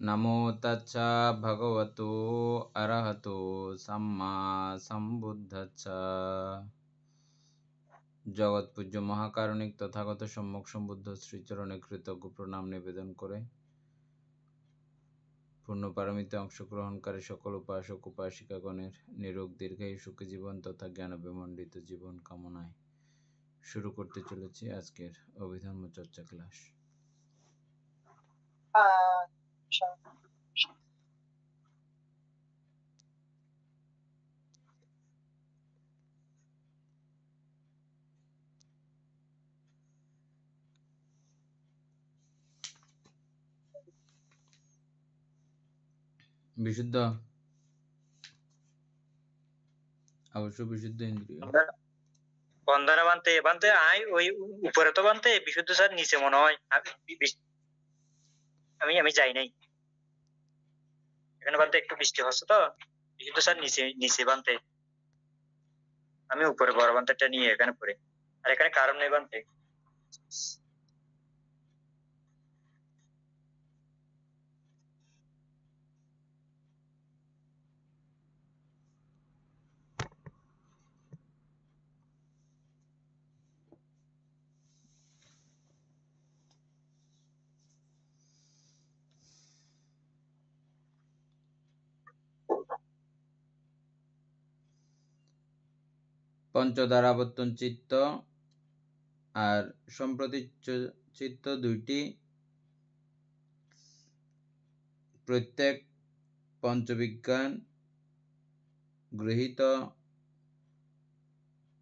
নমো তচ্ছা ভগবতো অরহতো সম্মা সম্বুদ্ধচ্ছা। জগৎ পূজ্য মহাকারণিক তথাগত সম্যক সম্বুদ্ধ শ্রীচরণে কৃতজ্ঞ প্রণাম নিবেদন করে পূর্ণপারমিতে অংশগ্রহণকারী সকল উপাসক উপাসিকাগণের নিরোগ দীর্ঘায়ু সুখী জীবন তথা জ্ঞান বিমণ্ডিত জীবন কামনায় শুরু করতে চলেছি আজকের অভিধর্ম চর্চা ক্লাস। বিশুদ্ধ অবশ্য বিশুদ্ধ ইন্দ্রিয় বন্ধনা বানতে বানতে আই ওই উপরে তো বানতে বিশুদ্ধ স্যার নিচে মনে হয় আমি আমি যাই নাই এখানে বানতে একটু বৃষ্টি হচ্ছে তো বিশুদ্ধ স্যার নিচে নিচে বানতে আমি উপরে বড় বানতেটা নিয়ে এখানে পড়ে আর এখানে কারণ নেই বানতে। পঞ্চদ্বারাবর্তন চিত্ত আর সম্প্রতি চিত্ত দুইটি প্রত্যেক পঞ্চবিজ্ঞান গৃহীত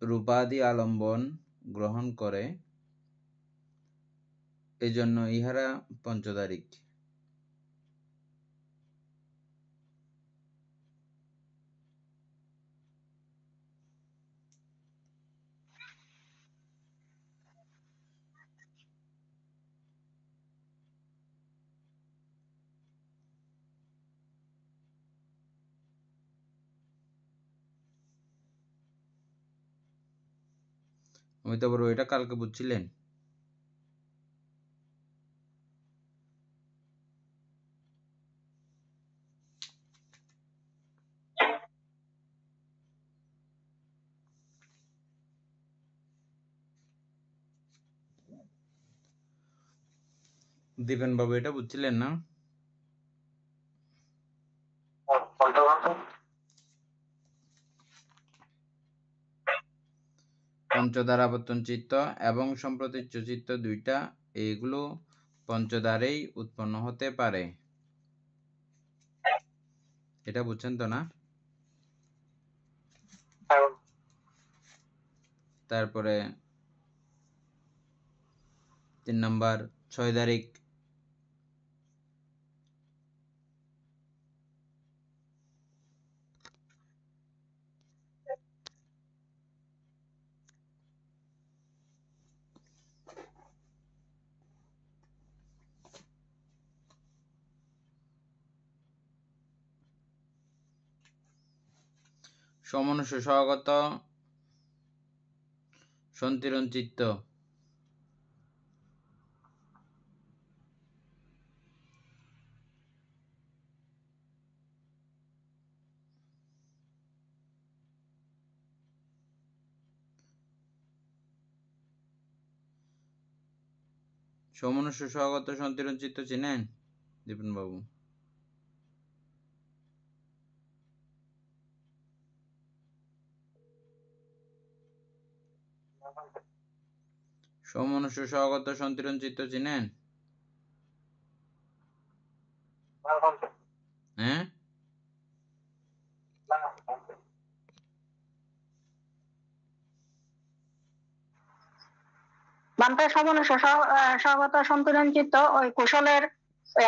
রূপাদি আলম্বন গ্রহণ করে, এজন্য ইহারা পঞ্চদারিক। অমিতাভ বড়, এটা কালকে বুঝছিলেন? দীপেন বাবু, এটা বুঝছিলেন না? পঞ্চদ্বারাবর্তন চিত্ত এবং সম্প্রতীচ্য চিত্ত দুইটা, এগুলো পঞ্চদ্বারেই উৎপন্ন হতে পারে। এটা বুঝছেন তো না? তারপরে 3 নম্বর 6 দ্বারিক। সমনুষ্য সহগত সন্তিরণ চিত্ত। সমনুষ্য সহগত সন্তিরণ চিত্ত চিনেন দীপন বাবু? সমনুষ্য সহগত সন্তিরণ চিত্ত চিনেন? হ্যাঁ, বান্তা সমনুষ্য সহগত সন্তুলন চিত্ত ওই কুশলের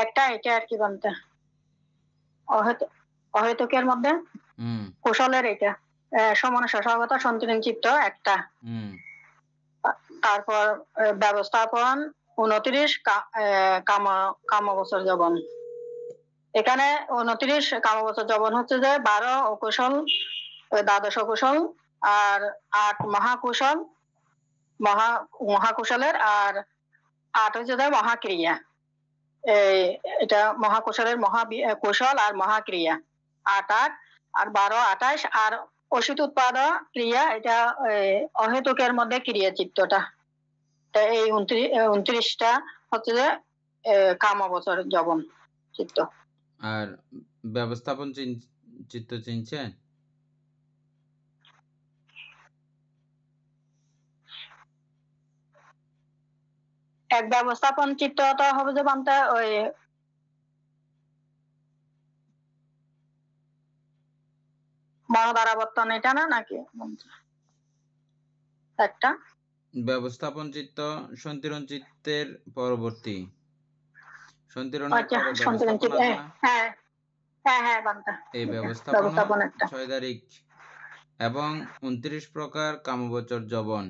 একটা, এটা আর কি বান্তা অহেতুকের মধ্যে কুশলের এটা সমনুষ্য সহগত সন্তুলন চিত্ত একটা। তারপর ব্যবস্থাপন 29 কামবছর যবন। এখানে 29 কামবছর যবন হচ্ছে যে 12 অকুশল, দ্বাদশ কুশল, আর 8 মহাকুশল, মহাকুশলের, আর 8 হচ্ছে যে মহাক্রিয়া। এটা মহাকৌশলের কৌশল আর মহাক্রিয়া 8 আর 12 28 আর অসিত উৎপাদ ক্রিয়া, এটা অহেতুকের মধ্যে ক্রিয়া চিত্তটা। এই 29টা হচ্ছে যে কামবচর যবন চিত্ত। আর ব্যবস্থাপন চিত্ত চিনছেন? এক ব্যবস্থাপন চিত্তটা হবে যে বান্তে ওই মহাধারাবর্তন, এটা না নাকি একটা ব্যবস্থাপন চিত্ত সন্তিরণ চিত্তের পরবর্তী। সন্তিরণের আচ্ছা, পরে সন্তিরণ চিত্ত, ব্যবস্থাপন আছে না? হ্যাঁ হ্যাঁ হ্যাঁ বান্তা। এই ব্যবস্থাপন একটা 6 তারিখ এবং 29 প্রকার কামবচর যবন।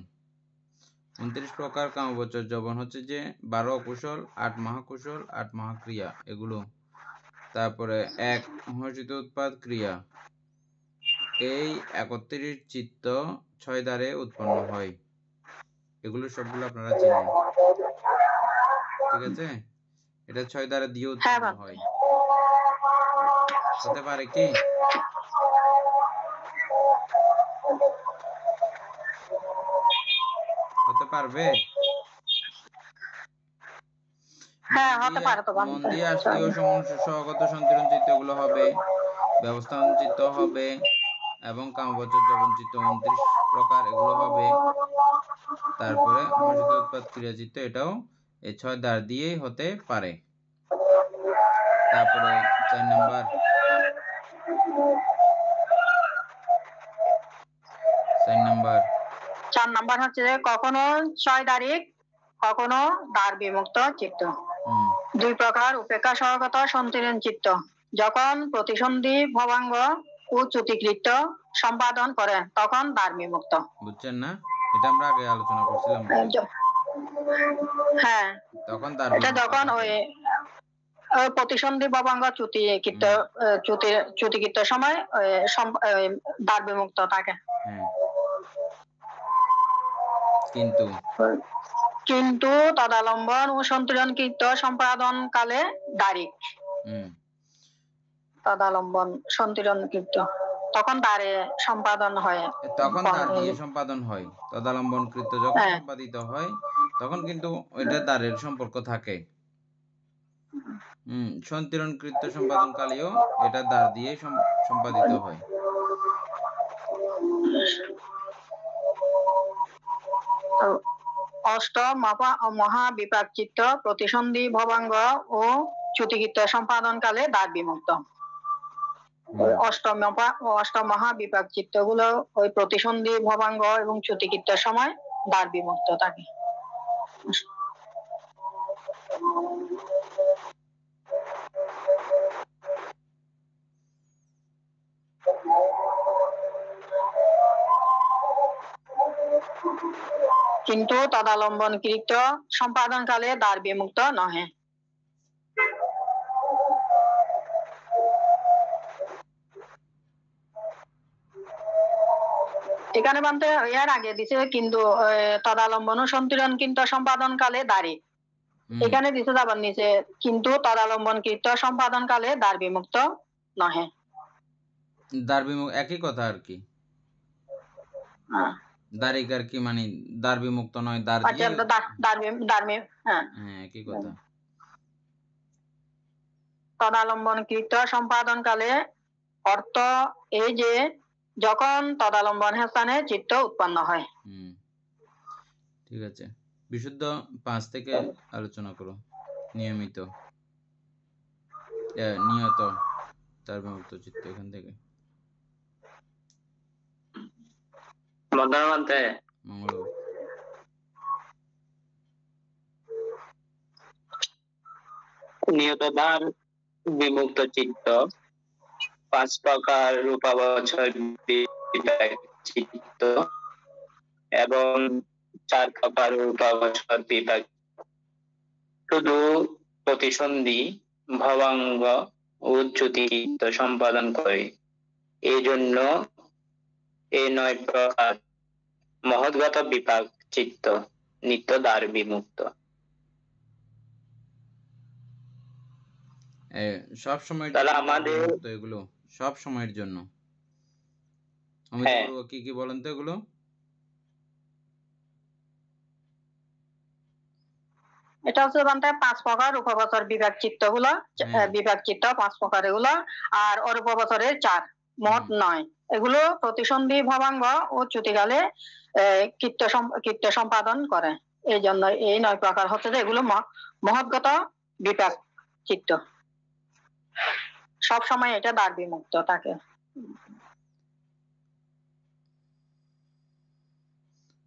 29 প্রকার কামবচর যবন হচ্ছে যে 12 অকুশল, 8 মহাকুশল, 8 মহাক্রিয়া এগুলো। তারপরে 1 মহর্ষিত উৎপাদ ক্রিয়া। এই 31 চিত্ত 6 দ্বারে উৎপন্ন হয়। এগুলো সবগুলো আপনারা চিনেন, ঠিক আছে? এটা 6 দ্বারা দিয়ে উৎপন্ন হয়। হতে পারে কি? হতে পারবে? হ্যাঁ হতে পারে তো মন দিয়ে আসলে ও সহগত সন্তিরণ চিত্ত এগুলো হবে, ব্যবস্থাপন চিত্ত হবে এবং কামবচর যবন চিত্ত 29 প্রকার এগুলো হবে। তারপরে মহর্ষিত উৎপাদ ক্রিয়া চিত্ত, এটাও এই 6 দ্বার দিয়েই হতে পারে। তারপরে 4 নাম্বার হচ্ছে যে কখনো 6 তারিখ, কখনো দ্বার বিমুক্ত চিত্ত। 2 প্রকার উপেক্ষা সহগত সন্তিরণ চিত্ত, যখন প্রতিসন্ধি ভবাঙ্গ ও চ্যুতিকৃত্য সম্পাদন করে তখন দ্বার বিমুক্ত। বুঝছেন না? এটা আমরা আগে আলোচনা করছিলাম। হ্যাঁ, তখন দ্বার এটা যখন ওই প্রতিসন্ধি ভবাঙ্গ চ্যুতিকৃত্য সময় দ্বার বিমুক্ত থাকে। কিন্তু তদালম্বন ও সন্তুলনকৃত সম্পাদন কালে দ্বারিক। তদালম্বন সন্তুলনকৃত তখন দ্বারে সম্পাদন হয়, তখন দ্বার দিয়ে সম্পাদন হয়। তদালম্বনকৃত যখন সম্পাদিত হয় তখন কিন্তু ওইটা দ্বারের সম্পর্ক থাকে। সন্তিরণকৃত সম্পাদন কালেও এটা দ্বার দিয়ে সম্পাদিত হয়। অষ্টম মহাবিপাক চিত্ত প্রতিসন্ধি ভবাঙ্গ ও চ্যুতিকৃত্য সম্পাদন কালে দ্বার বিমুক্ত। অষ্টম মহাবিপাক চিত্ত গুলো ওই প্রতিসন্ধি ভবাঙ্গ এবং চ্যুতিকৃত্যের সময় দ্বার বিমুক্ত থাকে। কিন্তু তদালম্বনকৃত সম্পাদন কালে দ্বার বিমুক্ত নহে। এখানে বানতে এর আগে দিছে কিন্তু তদালম্বন ও সন্তুলন কিন্তু সম্পাদন কালে দ্বারে, এখানে দিছে যাবার নিচে কিন্তু তদালম্বনকৃত সম্পাদন কালে দ্বার বিমুক্ত নহে। দ্বার বিমুক্ত একই কথা আর কি। দ্বারিক আর কি, মানে দ্বার বিমুক্ত নয়, দ্বার দিয়ে হ্যাঁ একই কথা। তদালম্বনকৃত সম্পাদন কালে অর্থ এই যে যখন তদালম্বন স্থানে চিত্ত উৎপন্ন হয়। ঠিক আছে, বিশুদ্ধ 5 থেকে আলোচনা করো। নিয়ত দ্বার বিমুক্ত চিত্ত এখান থেকে। মঙ্গল নিয়ত দ্বার বিমুক্ত চিত্ত 5 প্রকার রূপাবচর চিত্ত এবং 4 প্রকার রূপাবচর বিপাক। শুধু প্রতিসন্ধি ভবাঙ্গ ও চ্যুতিকৃত্য সম্পাদন করে, এই জন্য এই 9 প্রকার মহৎগত বিপাক চিত্ত নিত্য দ্বার বিমুক্ত। সব সময়ের তাহলে জন্য আমাদের বিমুক্ত এগুলো সব সময়ের জন্য। অমিত হ্যাঁ বড়ুয়া কি কি বলেন তো এগুলো? এটা হচ্ছে বান্তে 5 প্রকার উপবছর বিভাগ চিত্ত গুলো, হ্যাঁ। বিভাগ চিত্ত 5 প্রকার এগুলো, আর অরূপবছরের 4, মোট 9। এগুলো প্রতিসন্ধি ভবাঙ্গ ও চ্যুতিকালে কীর্ত সম্পাদন করে। এই জন্য এই 9 প্রকার হচ্ছে যে এগুলো মহৎগত বিভাগ চিত্ত, সব সময় এটা দ্বার বিমুক্ত থাকে।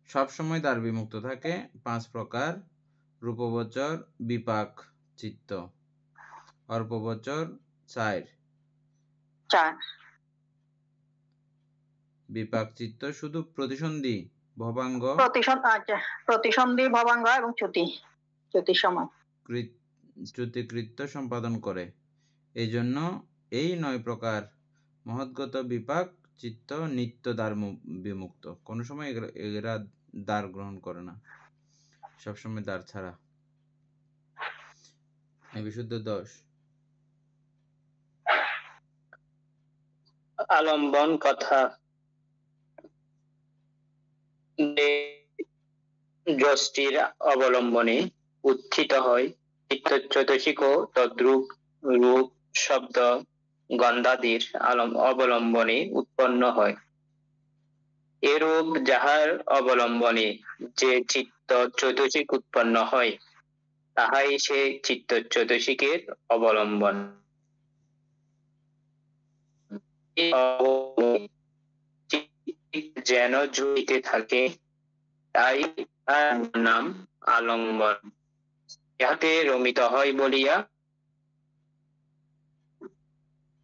সব সময় দ্বার বিমুক্ত থাকে 5 প্রকার রূপবচর বিপাক চিত্ত, অল্পবচর 4, বিপাক চিত্ত শুধু প্রতিসন্ধি ভবাঙ্গ প্রতিসন্ধি ভবাঙ্গ এবং চ্যুতির সময় চ্যুতিকৃত্য সম্পাদন করে। এই জন্য এই 9 প্রকার মহৎগত বিপাক চিত্ত নিত্য দ্বার বিমুক্ত, কোনো সময় এরা দ্বার গ্রহণ করে না, সবসময় দ্বার ছাড়া। বিশুদ্ধ 10 আলম্বন কথা যষ্টির অবলম্বনে উত্থিত হয় চিত্তচৈতসিক ও তদ্রূপ রূপ শব্দ গন্ধাদির অবলম্বনে উৎপন্ন হয়। এরূপ যাহার অবলম্বনে যে চিত্ত চৈতসিক উৎপন্ন হয় তাহাই সে চিত্ত চৈতসিকের অবলম্বন। যেন ঝুলিতে থাকে তাই নাম আলম্বন। ইহাতে রমিত হয় বলিয়া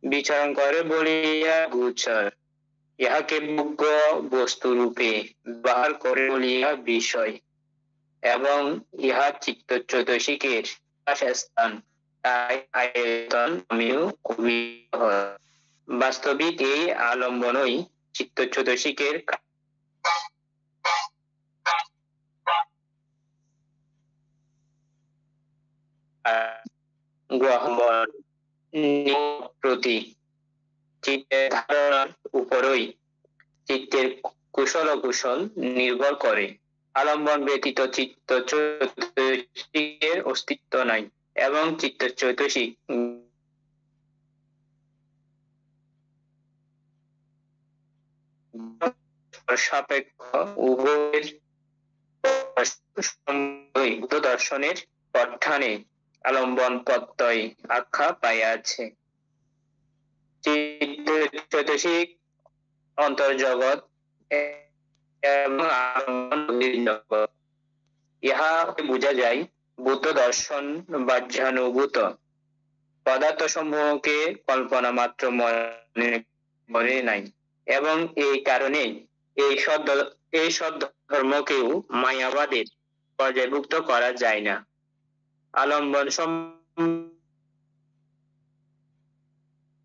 বিচরণ করে বলিয়া গোচর, ইহাকে যোগ্য বস্তু রূপে ব্যবহার করে বলিয়া বিষয়, এবং ইহা চিত্ত চৈতসিকের স্থান তাই আয়তন নামেও অভিহিত হয়। বাস্তবিক এই আলম্বনই চিত্ত চৈতসিকের গ্রহণ প্রতি চিত্তের ধারণার উপরই চিত্তের কুশল অকুশল নির্ভর করে। আলম্বন ব্যতীত চিত্ত চৈতসিকের অস্তিত্ব নাই, এবং চিত্ত চৈতসিক সাপেক্ষ উভয়ের দর্শনের পঠানে আলম্বন প্রত্যয় আখ্যা পাইয়াছে। চিত্ত চৈতসিক অন্তর্জগৎ এবং আলম্বন বহির্জগৎ, ইহা বোঝা যায় ভূত দর্শন বাহ্যানুভূত পদার্থ সমূহকে কল্পনা মাত্র মনে করে নাই, এবং এই কারণে এই সব ধর্মকেও মায়াবাদের পর্যায়ভুক্ত করা যায় না। আলম্বন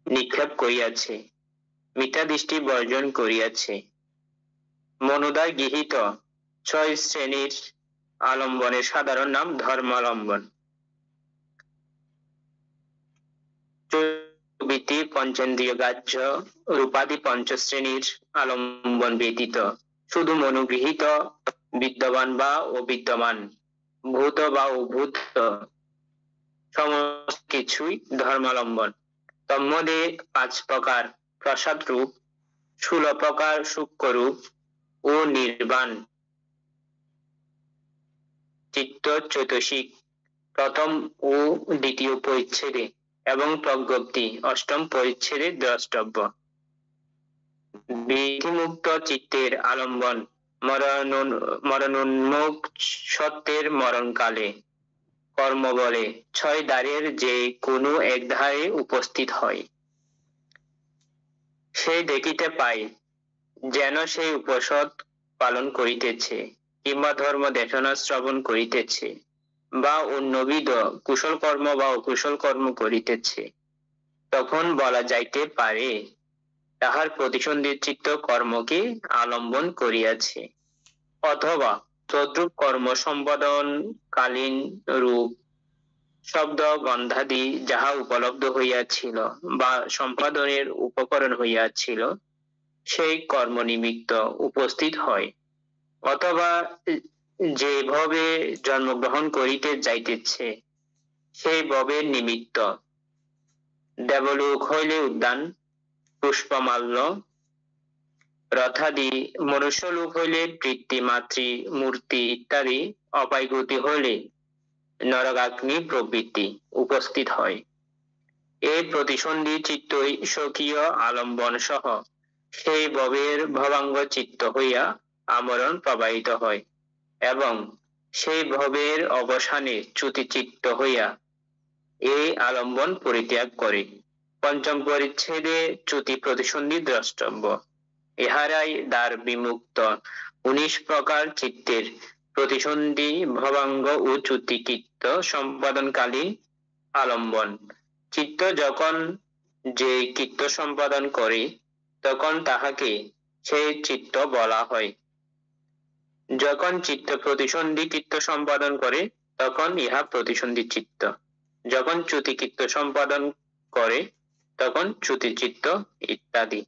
নিক্ষেপ করিয়াছে, মিথ্যা দৃষ্টি বর্জন করিয়াছে। মনুদ্বারা গৃহীত 6 শ্রেণীর আলম্বনের সাধারণ নাম ধর্মালম্বন। বৃত্তি পঞ্চেন্দ্রিয় গ্রাহ্য রূপাদি 5 শ্রেণীর আলম্বন ব্যতীত শুধু মনুগৃহীত বিদ্যমান বা অবিদ্যমান, ভূত বা অভূত সমস্ত কিছুই ধর্মালম্বন। তন্মধ্যে 5 প্রকার প্রসাদ রূপ, 16 প্রকার সূক্ষ্ম রূপ ও নির্বাণ চিত্ত চৈতসিক প্রথম ও দ্বিতীয় পরিচ্ছেদে এবং প্রজ্ঞপ্তি 8ম পরিচ্ছেদে দ্রষ্টব্য। বিধিমুক্ত চিত্তের আলম্বন মরণোন্মুখ সত্যের মরণকালে কর্মবলে 6 দ্বারের যে কোনো এক ধারে উপস্থিত হয়। সে দেখিতে পায় যেন সেই উপসদ পালন করিতেছে, কিংবা ধর্ম দেশনা শ্রবণ করিতেছে, বা অন্যবিধ কুশল কর্ম বা অকুশল কর্ম করিতেছে। তখন বলা যাইতে পারে তাহার প্রতিসন্ধি চিত্ত কর্মকে আলম্বন করিয়াছে, অথবা তদ্রূপ কর্ম সম্পাদন কালীন রূপ শব্দ গন্ধাদি যাহা উপলব্ধ হইয়াছিল বা সম্পাদনের উপকরণ হইয়াছিল সেই কর্ম নিমিত্ত উপস্থিত হয়, অথবা যেভাবে জন্মগ্রহণ করিতে যাইতেছে সেই ভবের নিমিত্ত। দেবলোক হইলে উদ্যান, পুষ্পমাল্য, রথাদি, মনুষ্যলোক হইলে পিতৃ মাতৃ মূর্তি ইত্যাদি, অপায়গতি হইলে নরকাগ্নি প্রভৃতি উপস্থিত হয়। এই প্রতিসন্ধি চিত্তই স্বকীয় আলম্বন সহ সেই ভবের ভবাঙ্গ চিত্ত হইয়া আমরণ প্রবাহিত হয় এবং সেই ভবের অবসানে চ্যুতি চিত্ত হইয়া এই আলম্বন পরিত্যাগ করে। পঞ্চম পরিচ্ছেদে চ্যুতি প্রতিসন্ধি দ্রষ্টব্য। ইহারাই দ্বার বিমুক্ত 19 প্রকার চিত্তের প্রতিসন্ধি, ভবাঙ্গ ও চ্যুতিকৃত্য সম্পাদনকালীন আলম্বন। চিত্ত যখন যে কৃত্য সম্পাদন করে তখন তাহাকে সেই চিত্ত বলা হয়। যখন চিত্ত প্রতিসন্ধি কৃত্য সম্পাদন করে তখন ইহা প্রতিসন্ধি চিত্ত, যখন চ্যুতি কৃত্য সম্পাদন করে তখন চ্যুতি চিত্ত ইত্যাদি।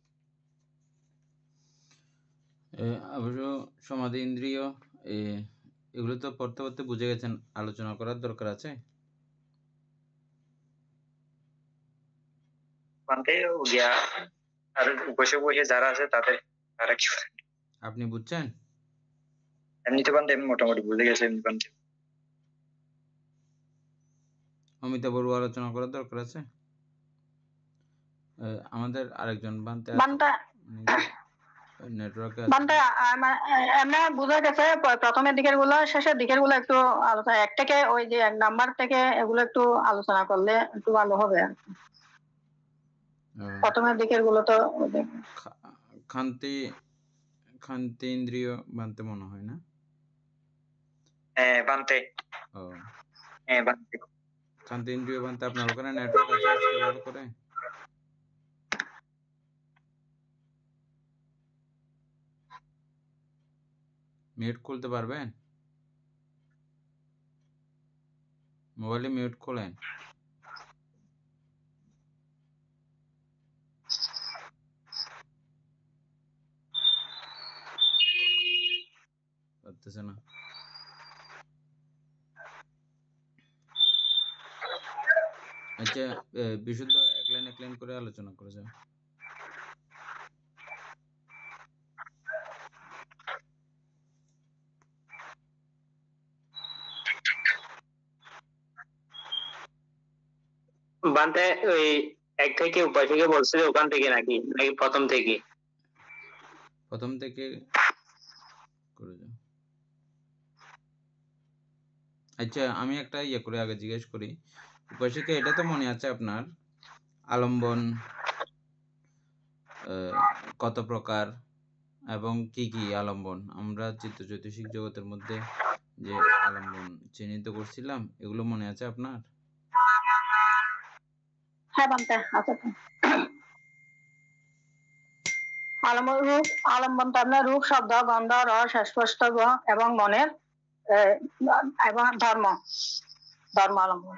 অবশ্য সমাধি ইন্দ্রিয় এগুলো তো পড়তে পড়তে বুঝে গেছেন, আলোচনা করার দরকার আছে? বান্তে গিয়া আর বসে বসে যারা আছে তারা কি করে? আপনি বুঝছেন? এমনিতে বান্তে আমি মোটামুটি বুঝে গেছি এমনি বান্তে। অমিতা বড়ুয়া আলোচনা করার দরকার আছে? আমাদের আরেকজন বান্তে নেটওয়ার্কে বান্তে এমনি বোঝা গেছে প্রথমের দিকের গুলো, শেষের দিকের গুলো একটু আলোচনা, এক থেকে ওই যে 1 নাম্বার থেকে এগুলো একটু আলোচনা করলে একটু ভালো হবে আর কি। প্রথমের দিকের গুলো তো খান্তি ইন্দ্রিয় বানতে মনে হয় না? বান্তে বান্তে খান্তি ইন্দ্রিয় বানতে আপনার ওখানে নেটওয়ার্ক আছে আজকে ভালো করে? মিউট খুলতে পারবেন? মোবাইলে মিউট খোলেন। পারতেছে না। আচ্ছা, বিশুদ্ধ এক লাইন করে আলোচনা করে যাও। বান্তে ওই 1 থেকে উপায় থেকে বলছে ওখান থেকে নাকি প্রথম থেকে? প্রথম থেকে করে যাও। আচ্ছা, আমি একটা করে আগে জিজ্ঞেস করি, উপাসিকা এটা তো মনে আছে আপনার আলম্বন কত প্রকার এবং কি কি আলম্বন আমরা চিত্ত জ্যোতিষিক জগতের মধ্যে যে আলম্বন চিহ্নিত করছিলাম এগুলো মনে আছে আপনার? হ্যাঁ বান্তে আছে। আলম্বনটা আপনার রূপ, শব্দ, গন্ধ, রস, স্পর্শ এবং মনের এবং ধর্ম আলম্বন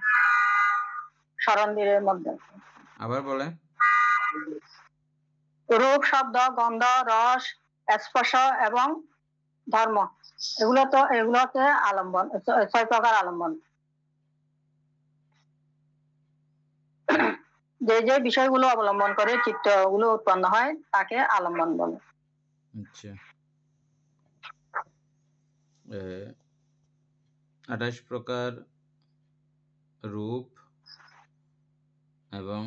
স্মরণের মধ্যে। আবার বলে। রূপ, শব্দ, গন্ধ, রস, স্পর্শ এবং ধর্ম, এগুলোতে আলম্বন, 6 প্রকার আলম্বন। যে যে বিষয়গুলো অবলম্বন করে চিত্তগুলো উৎপন্ন হয় তাকে আলম্বন বলে। আচ্ছা, 28 প্রকার রূপ এবং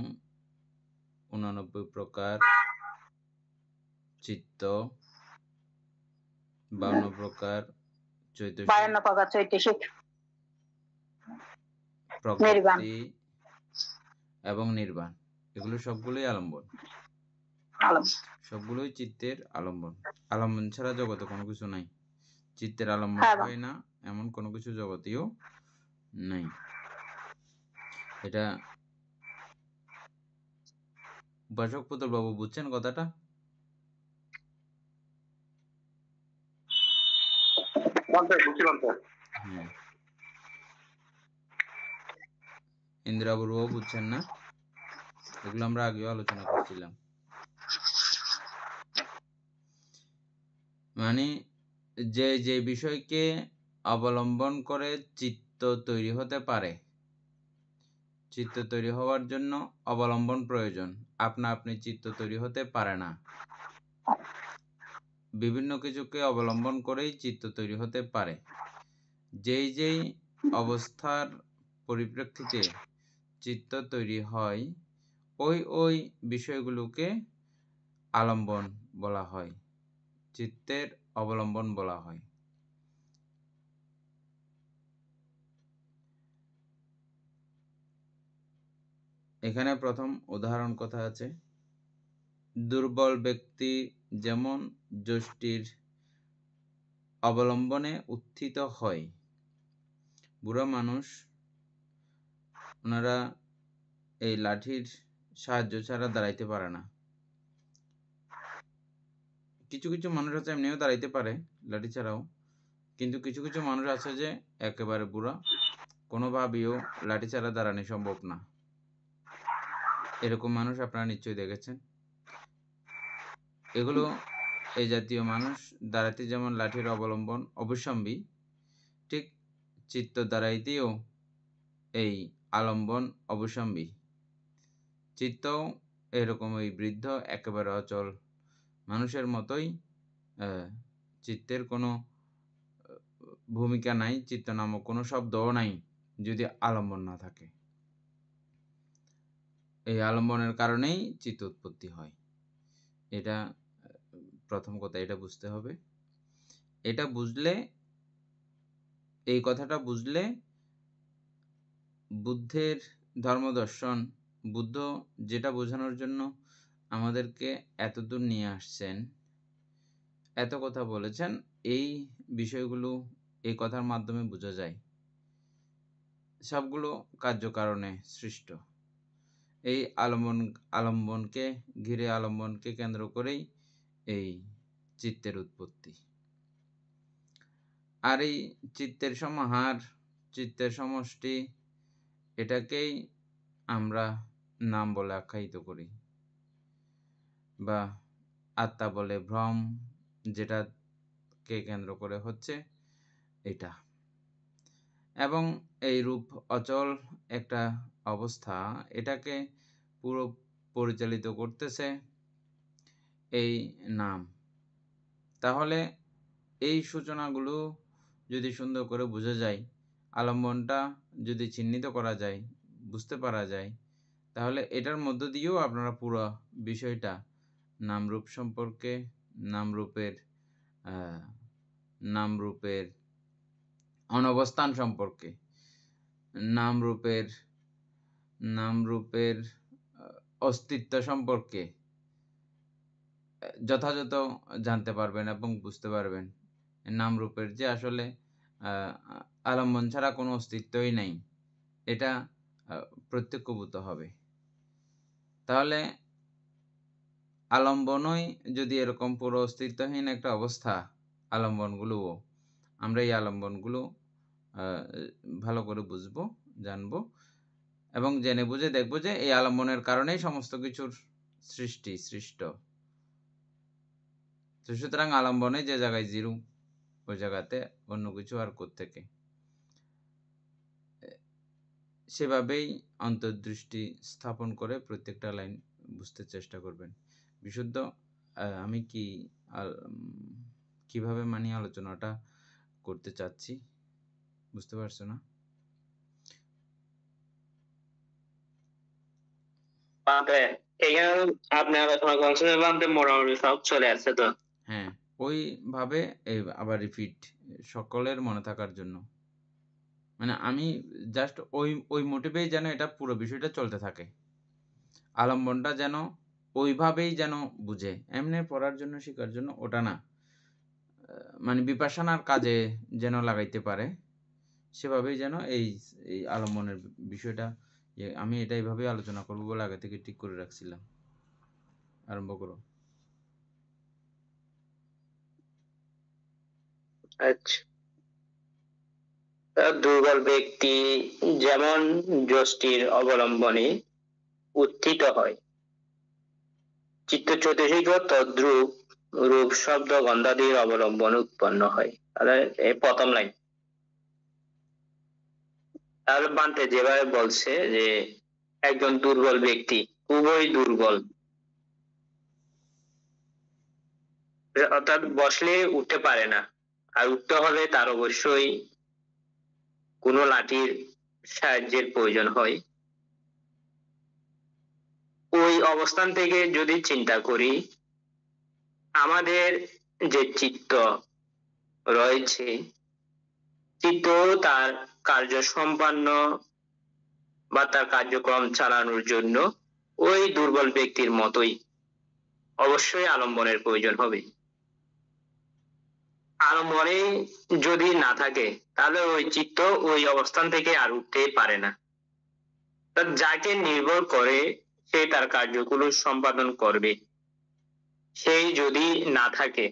89 প্রকার চিত্ত, 52 প্রকার চৈতসিক, প্রকৃতি এবং নির্বাণ, এগুলো সবগুলোই আলম্বন, সবগুলোই চিত্তের আলম্বন। আলম্বন ছাড়া জগতে কোনো কিছু নাই, চিত্তের আলম্বন হয় না এমন কোনো কিছু জগতেও নাই। এটা উপাসক পুতুল বাবু বুঝছেন কথাটা? ইন্দিরাবুরুও বুঝছেন না, এগুলো আমরা আগেও আলোচনা করছিলাম। মানে যে যে বিষয়কে অবলম্বন করে চিত্ত তৈরি হতে পারে, চিত্ত তৈরি হওয়ার জন্য অবলম্বন প্রয়োজন, আপনা আপনি চিত্ত তৈরি হতে পারে না। বিভিন্ন কিছুকে অবলম্বন করেই চিত্ত তৈরি হতে পারে। যেই যেই অবস্থার পরিপ্রেক্ষিতে চিত্ত তৈরি হয়, ওই ওই বিষয়গুলোকে আলম্বন বলা হয়, চিত্তের অবলম্বন বলা হয়। এখানে প্রথম উদাহরণ কথা আছে, দুর্বল ব্যক্তি যেমন যষ্টির অবলম্বনে উত্থিত হয়। বুড়া মানুষ, ওনারা এই লাঠির সাহায্য ছাড়া দাঁড়াইতে পারে না। কিছু কিছু মানুষ আছে এমনিও দাঁড়াইতে পারে লাঠি ছাড়াও, কিন্তু কিছু কিছু মানুষ আছে যে একেবারে বুড়া, কোনোভাবেও লাঠি ছাড়া দাঁড়ানো সম্ভব না। এরকম মানুষ আপনারা নিশ্চয়ই দেখেছেন। এগুলো এই জাতীয় মানুষ দাঁড়াতে যেমন লাঠির অবলম্বন অবশ্যম্বী, ঠিক চিত্ত দাঁড়াইতেও এই আলম্বন অবশ্যম্বী। চিত্তও এরকম ওই বৃদ্ধ একেবারে অচল মানুষের মতোই, চিত্তের কোনো ভূমিকা নাই, চিত্ত নামক কোনো শব্দও নাই যদি আলম্বন না থাকে। এই আলম্বনের কারণেই চিত্ত উৎপত্তি হয়। এটা প্রথম কথা, এটা বুঝতে হবে। এটা বুঝলে, এই কথাটা বুঝলে বুদ্ধের ধর্মদর্শন, বুদ্ধ যেটা বোঝানোর জন্য আমাদেরকে এতদূর নিয়ে আসছেন, এত কথা বলেছেন, এই বিষয়গুলো এই কথার মাধ্যমে বোঝা যায়। সবগুলো কার্যকারণে সৃষ্ট। এই আলম্বনকে ঘিরে, আলম্বনকে কেন্দ্র করেই এই চিত্তের উৎপত্তি। আর এই চিত্তের সমাহার, চিত্তের সমষ্টি, এটাকেই আমরা নাম বলে আখ্যায়িত করি, বা আত্মা বলে ভ্রম, যেটাকে কেন্দ্র করে হচ্ছে এটা। এবং এই রূপ অচল একটা অবস্থা, এটাকে পুরো পরিচালিত করতেছে এই নাম। তাহলে এই সূচনাগুলো যদি সুন্দর করে বোঝা যায়, আলম্বনটা যদি চিহ্নিত করা যায়, বুঝতে পারা যায়, তাহলে এটার মধ্য দিয়েও আপনারা পুরো বিষয়টা নামরূপ সম্পর্কে, নামরূপের অনবস্থান সম্পর্কে, নামরূপের অস্তিত্ব সম্পর্কে যথাযথ জানতে পারবেন এবং বুঝতে পারবেন। নামরূপের যে আসলে আলম্বন ছাড়া কোনো অস্তিত্বই নাই, এটা প্রত্যক্ষভূত হবে। তাহলে আলম্বনই যদি এরকম পুরো অস্তিত্বহীন একটা অবস্থা, আলম্বনগুলোও, আমরা এই আলম্বনগুলো ভালো করে বুঝবো, জানবো, এবং জেনে বুঝে দেখবো যে এই আলম্বনের কারণেই সমস্ত কিছুর সৃষ্ট। তো সুতরাং আলম্বনে যে জায়গায় জিরো, ওই জায়গাতে অন্য কিছু আর কোত্থেকে। সেভাবেই অন্তর্দৃষ্টি স্থাপন করে প্রত্যেকটা লাইন বুঝতে চেষ্টা করবেন। বিশুদ্ধ আমি কিভাবে আলোচনাটা করতে চাচ্ছি, বুঝতে পারছো না? আপনি আলোচনা করছেন মোটামুটি সব চলে আসছে তো। হ্যাঁ, ওইভাবে আবার রিপিট, সকলের মনে থাকার জন্য। মানে আমি জাস্ট ওই মোটিভেই যেন এটা পুরো বিষয়টা চলতে থাকে, আলম্বনটা যেন ওইভাবেই যেন বুঝে, এমনি পড়ার জন্য শেখার জন্য ওটা না, মানে বিপাশানার কাজে যেন লাগাইতে পারে, সেভাবেই যেন এই আলম্বনের বিষয়টা, আমি এটা এইভাবেই আলোচনা করবো বলে আগে থেকে ঠিক করে রাখছিলাম। আরম্ভ করো। আচ্ছা, দুর্বল ব্যক্তি যেমন যষ্টির অবলম্বনে উত্থিত হয়, চিত্ত চতুর্থিক তদ্রূপ রূপ শব্দ গন্ধাদির অবলম্বনে উৎপন্ন হয়। তাহলে এই প্রথম লাইন। তাহলে বান্তে যেভাবে বলছে যে একজন দুর্বল ব্যক্তি, খুবই দুর্বল, অর্থাৎ বসলে উঠতে পারে না, আর উঠতে হলে তার অবশ্যই কোনো লাঠির সাহায্যের প্রয়োজন হয়। ওই অবস্থান থেকে যদি চিন্তা করি, আমাদের যে চিত্ত রয়েছে, চিত্ত তার কার্য সম্পন্ন বা তার কার্যক্রম চালানোর জন্য ওই দুর্বল ব্যক্তির মতোই অবশ্যই আলম্বনের প্রয়োজন হবে। আলম্বনে যদি না থাকে তাহলে ওই চিত্ত ওই অবস্থান থেকে আর উঠতে পারে না। যাকে নির্ভর করে সে তার কার্যগুলো সম্পাদন করবে, সেই যদি না থাকে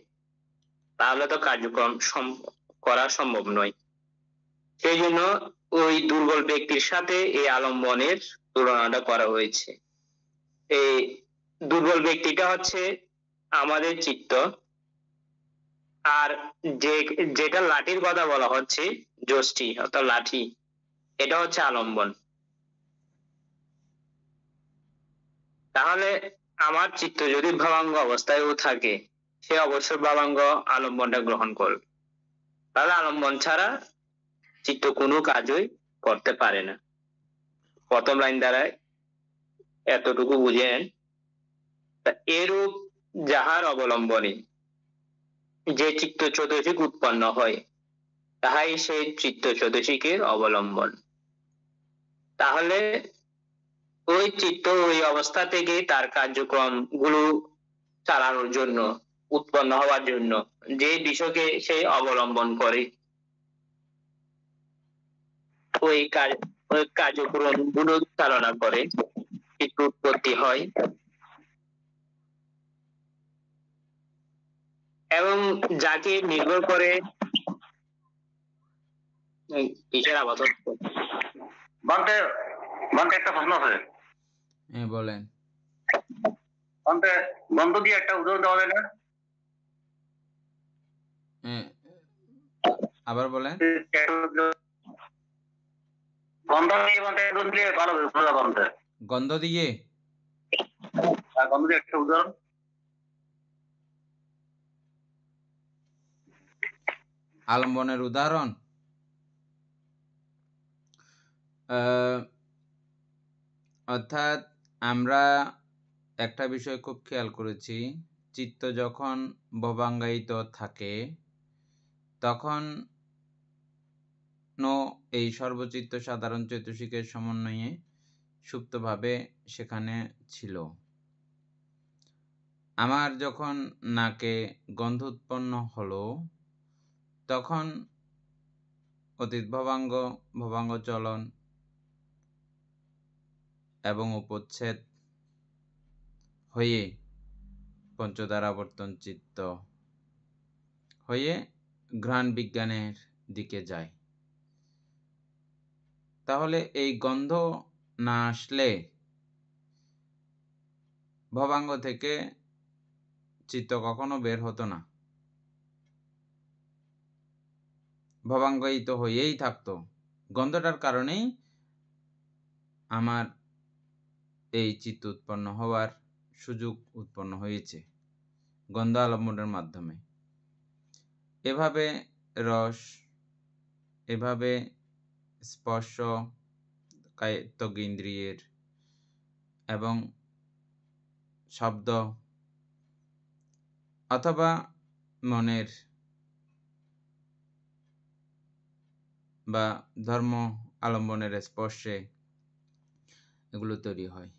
তাহলে তো কার্যক্রম করা সম্ভব নয়। সেই জন্য ওই দুর্বল ব্যক্তির সাথে এই আলম্বনের তুলনাটা করা হয়েছে। এই দুর্বল ব্যক্তিটা হচ্ছে আমাদের চিত্ত, আর যেটা লাঠির কথা বলা হচ্ছে, যষ্টি অর্থাৎ লাঠি, এটা হচ্ছে আলম্বন। তাহলে আমার চিত্ত যদি ভাবাঙ্গ অবস্থায়ও থাকে, সে অবশ্যই ভাবাঙ্গ আলম্বনটা গ্রহণ করবে। তাহলে আলম্বন ছাড়া চিত্ত কোনো কাজই করতে পারে না। প্রথম লাইন দ্বারা এতটুকু বুঝেন। এরূপ যাহার অবলম্বনে যে চিত্ত চতুর্থিক উৎপন্ন হয়, তাহাই সেই চিত্ত চতুর্থিকের অবলম্বন। তাহলে ওই চিত্ত ওই অবস্থা থেকে তার কার্যক্রম গুলো চালানোর জন্য, উৎপন্ন হওয়ার জন্য যে বিষয়কে সে অবলম্বন করে, ওই কার্যক্রম গুলো চালনা করে চিত্ত উৎপত্তি হয়। এবং যাকে নির্ভর করে কিসের আবাদ হচ্ছে? বান্তে একটা প্রশ্ন আছে। হ্যাঁ বলেন। বান্তে গন্ধ দিয়ে একটা উদাহরণ দেওয়া যায় না? হ্যাঁ, আবার বলেন। গন্ধ দিয়ে বান্তে উদাহরণ দিলে ভালো হবে, বোঝা বান্তে। গন্ধ দিয়ে? গন্ধ দিয়ে একটা উদাহরণ। আলম্বনের উদাহরণ? অর্থাৎ আমরা একটা বিষয় খুব খেয়াল করেছি, চিত্ত যখন ভবাঙ্গায়িত থাকে তখন এই সর্বচিত্ত সাধারণ চৈতসিকের সমন্বয়ে সুপ্তভাবে সেখানে ছিল। আমার যখন নাকে গন্ধ উৎপন্ন হলো, তখন অতীত ভবাঙ্গ চলন এবং উপচ্ছেদ হয়ে পঞ্চদ্বারাবর্তন চিত্ত হয়ে ঘ্রাণ বিজ্ঞানের দিকে যায়। তাহলে এই গন্ধ না আসলে ভবাঙ্গ থেকে চিত্ত কখনো বের হতো না, ভবাঙ্গায়িত হয়েই থাকতো। গন্ধটার কারণেই আমার এই চিত্ত উৎপন্ন হওয়ার সুযোগ উৎপন্ন হয়েছে, গন্ধ আলম্বনের মাধ্যমে। এভাবে রস, এভাবে স্পর্শ কায়ত্তজ্ঞেন্দ্রিয়ের এবং শব্দ অথবা মনের বা ধর্ম আলম্বনের স্পর্শে এগুলো তৈরি হয়।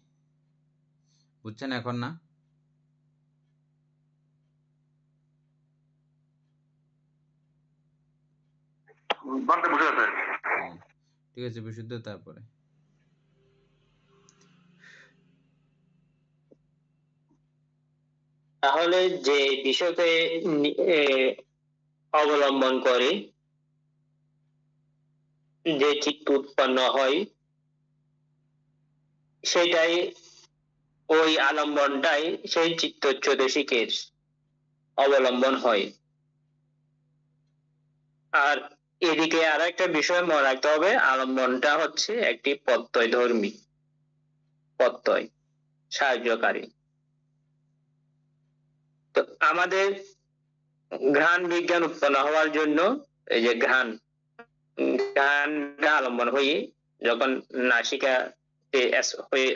বুঝছেন এখন না? বান্তে বুঝে গেছে। ঠিক আছে, বিশুদ্ধ। তারপরে তাহলে যে বিষয়কে অবলম্বন করে যে চিত্ত উৎপন্ন হয় সেটাই ওই আলম্বনটাই সেই চিত্তচৈতসিকের অবলম্বন হয়। আর এদিকে আর একটা বিষয় মনে রাখতে হবে, আলম্বনটা হচ্ছে একটি প্রত্যয় ধর্মী, প্রত্যয় সাহায্যকারী। তো আমাদের ঘ্রাণ বিজ্ঞান উৎপন্ন হওয়ার জন্য এই যে ঘ্রাণটা আলম্বন হয়ে যখন নাসিকা হয়ে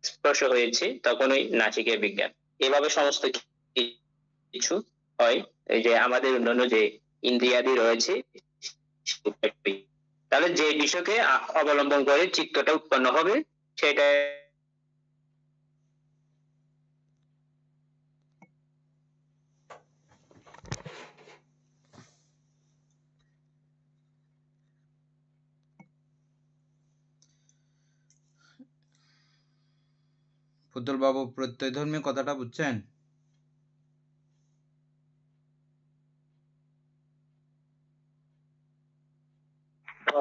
স্পর্শ হয়েছে তখন ওই নাসিকা বিজ্ঞান, এভাবে সমস্ত কিছু হয়। এই যে আমাদের অন্যান্য যে ইন্দ্রিয়াদি রয়েছে, তাহলে যে বিষয়কে অবলম্বন করে চিত্তটা উৎপন্ন হবে সেটা পুতুল বাবু, প্রত্যয়ধর্মী কথাটা বুঝছেন?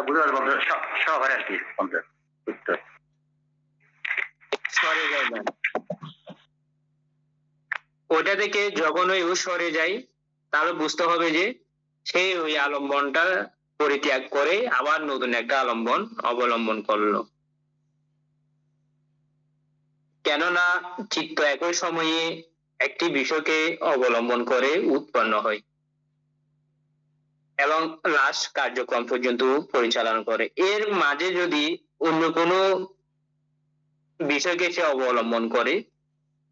বুঝতে পারবো সহকারে আর কি বলতে সরে যায় না, ওটা থেকে যখন ওই সরে যায় তাহলে বুঝতে হবে যে সে ওই আলম্বনটা পরিত্যাগ করে আবার নতুন একটা আলম্বন অবলম্বন করলো। কেননা চিত্ত একই সময়ে একটি বিষয়কে অবলম্বন করে উৎপন্ন হয় এবং লাস্ট কার্যক্রম পর্যন্ত পরিচালনা করে। এর মাঝে যদি অন্য কোনো বিষয়কে সে অবলম্বন করে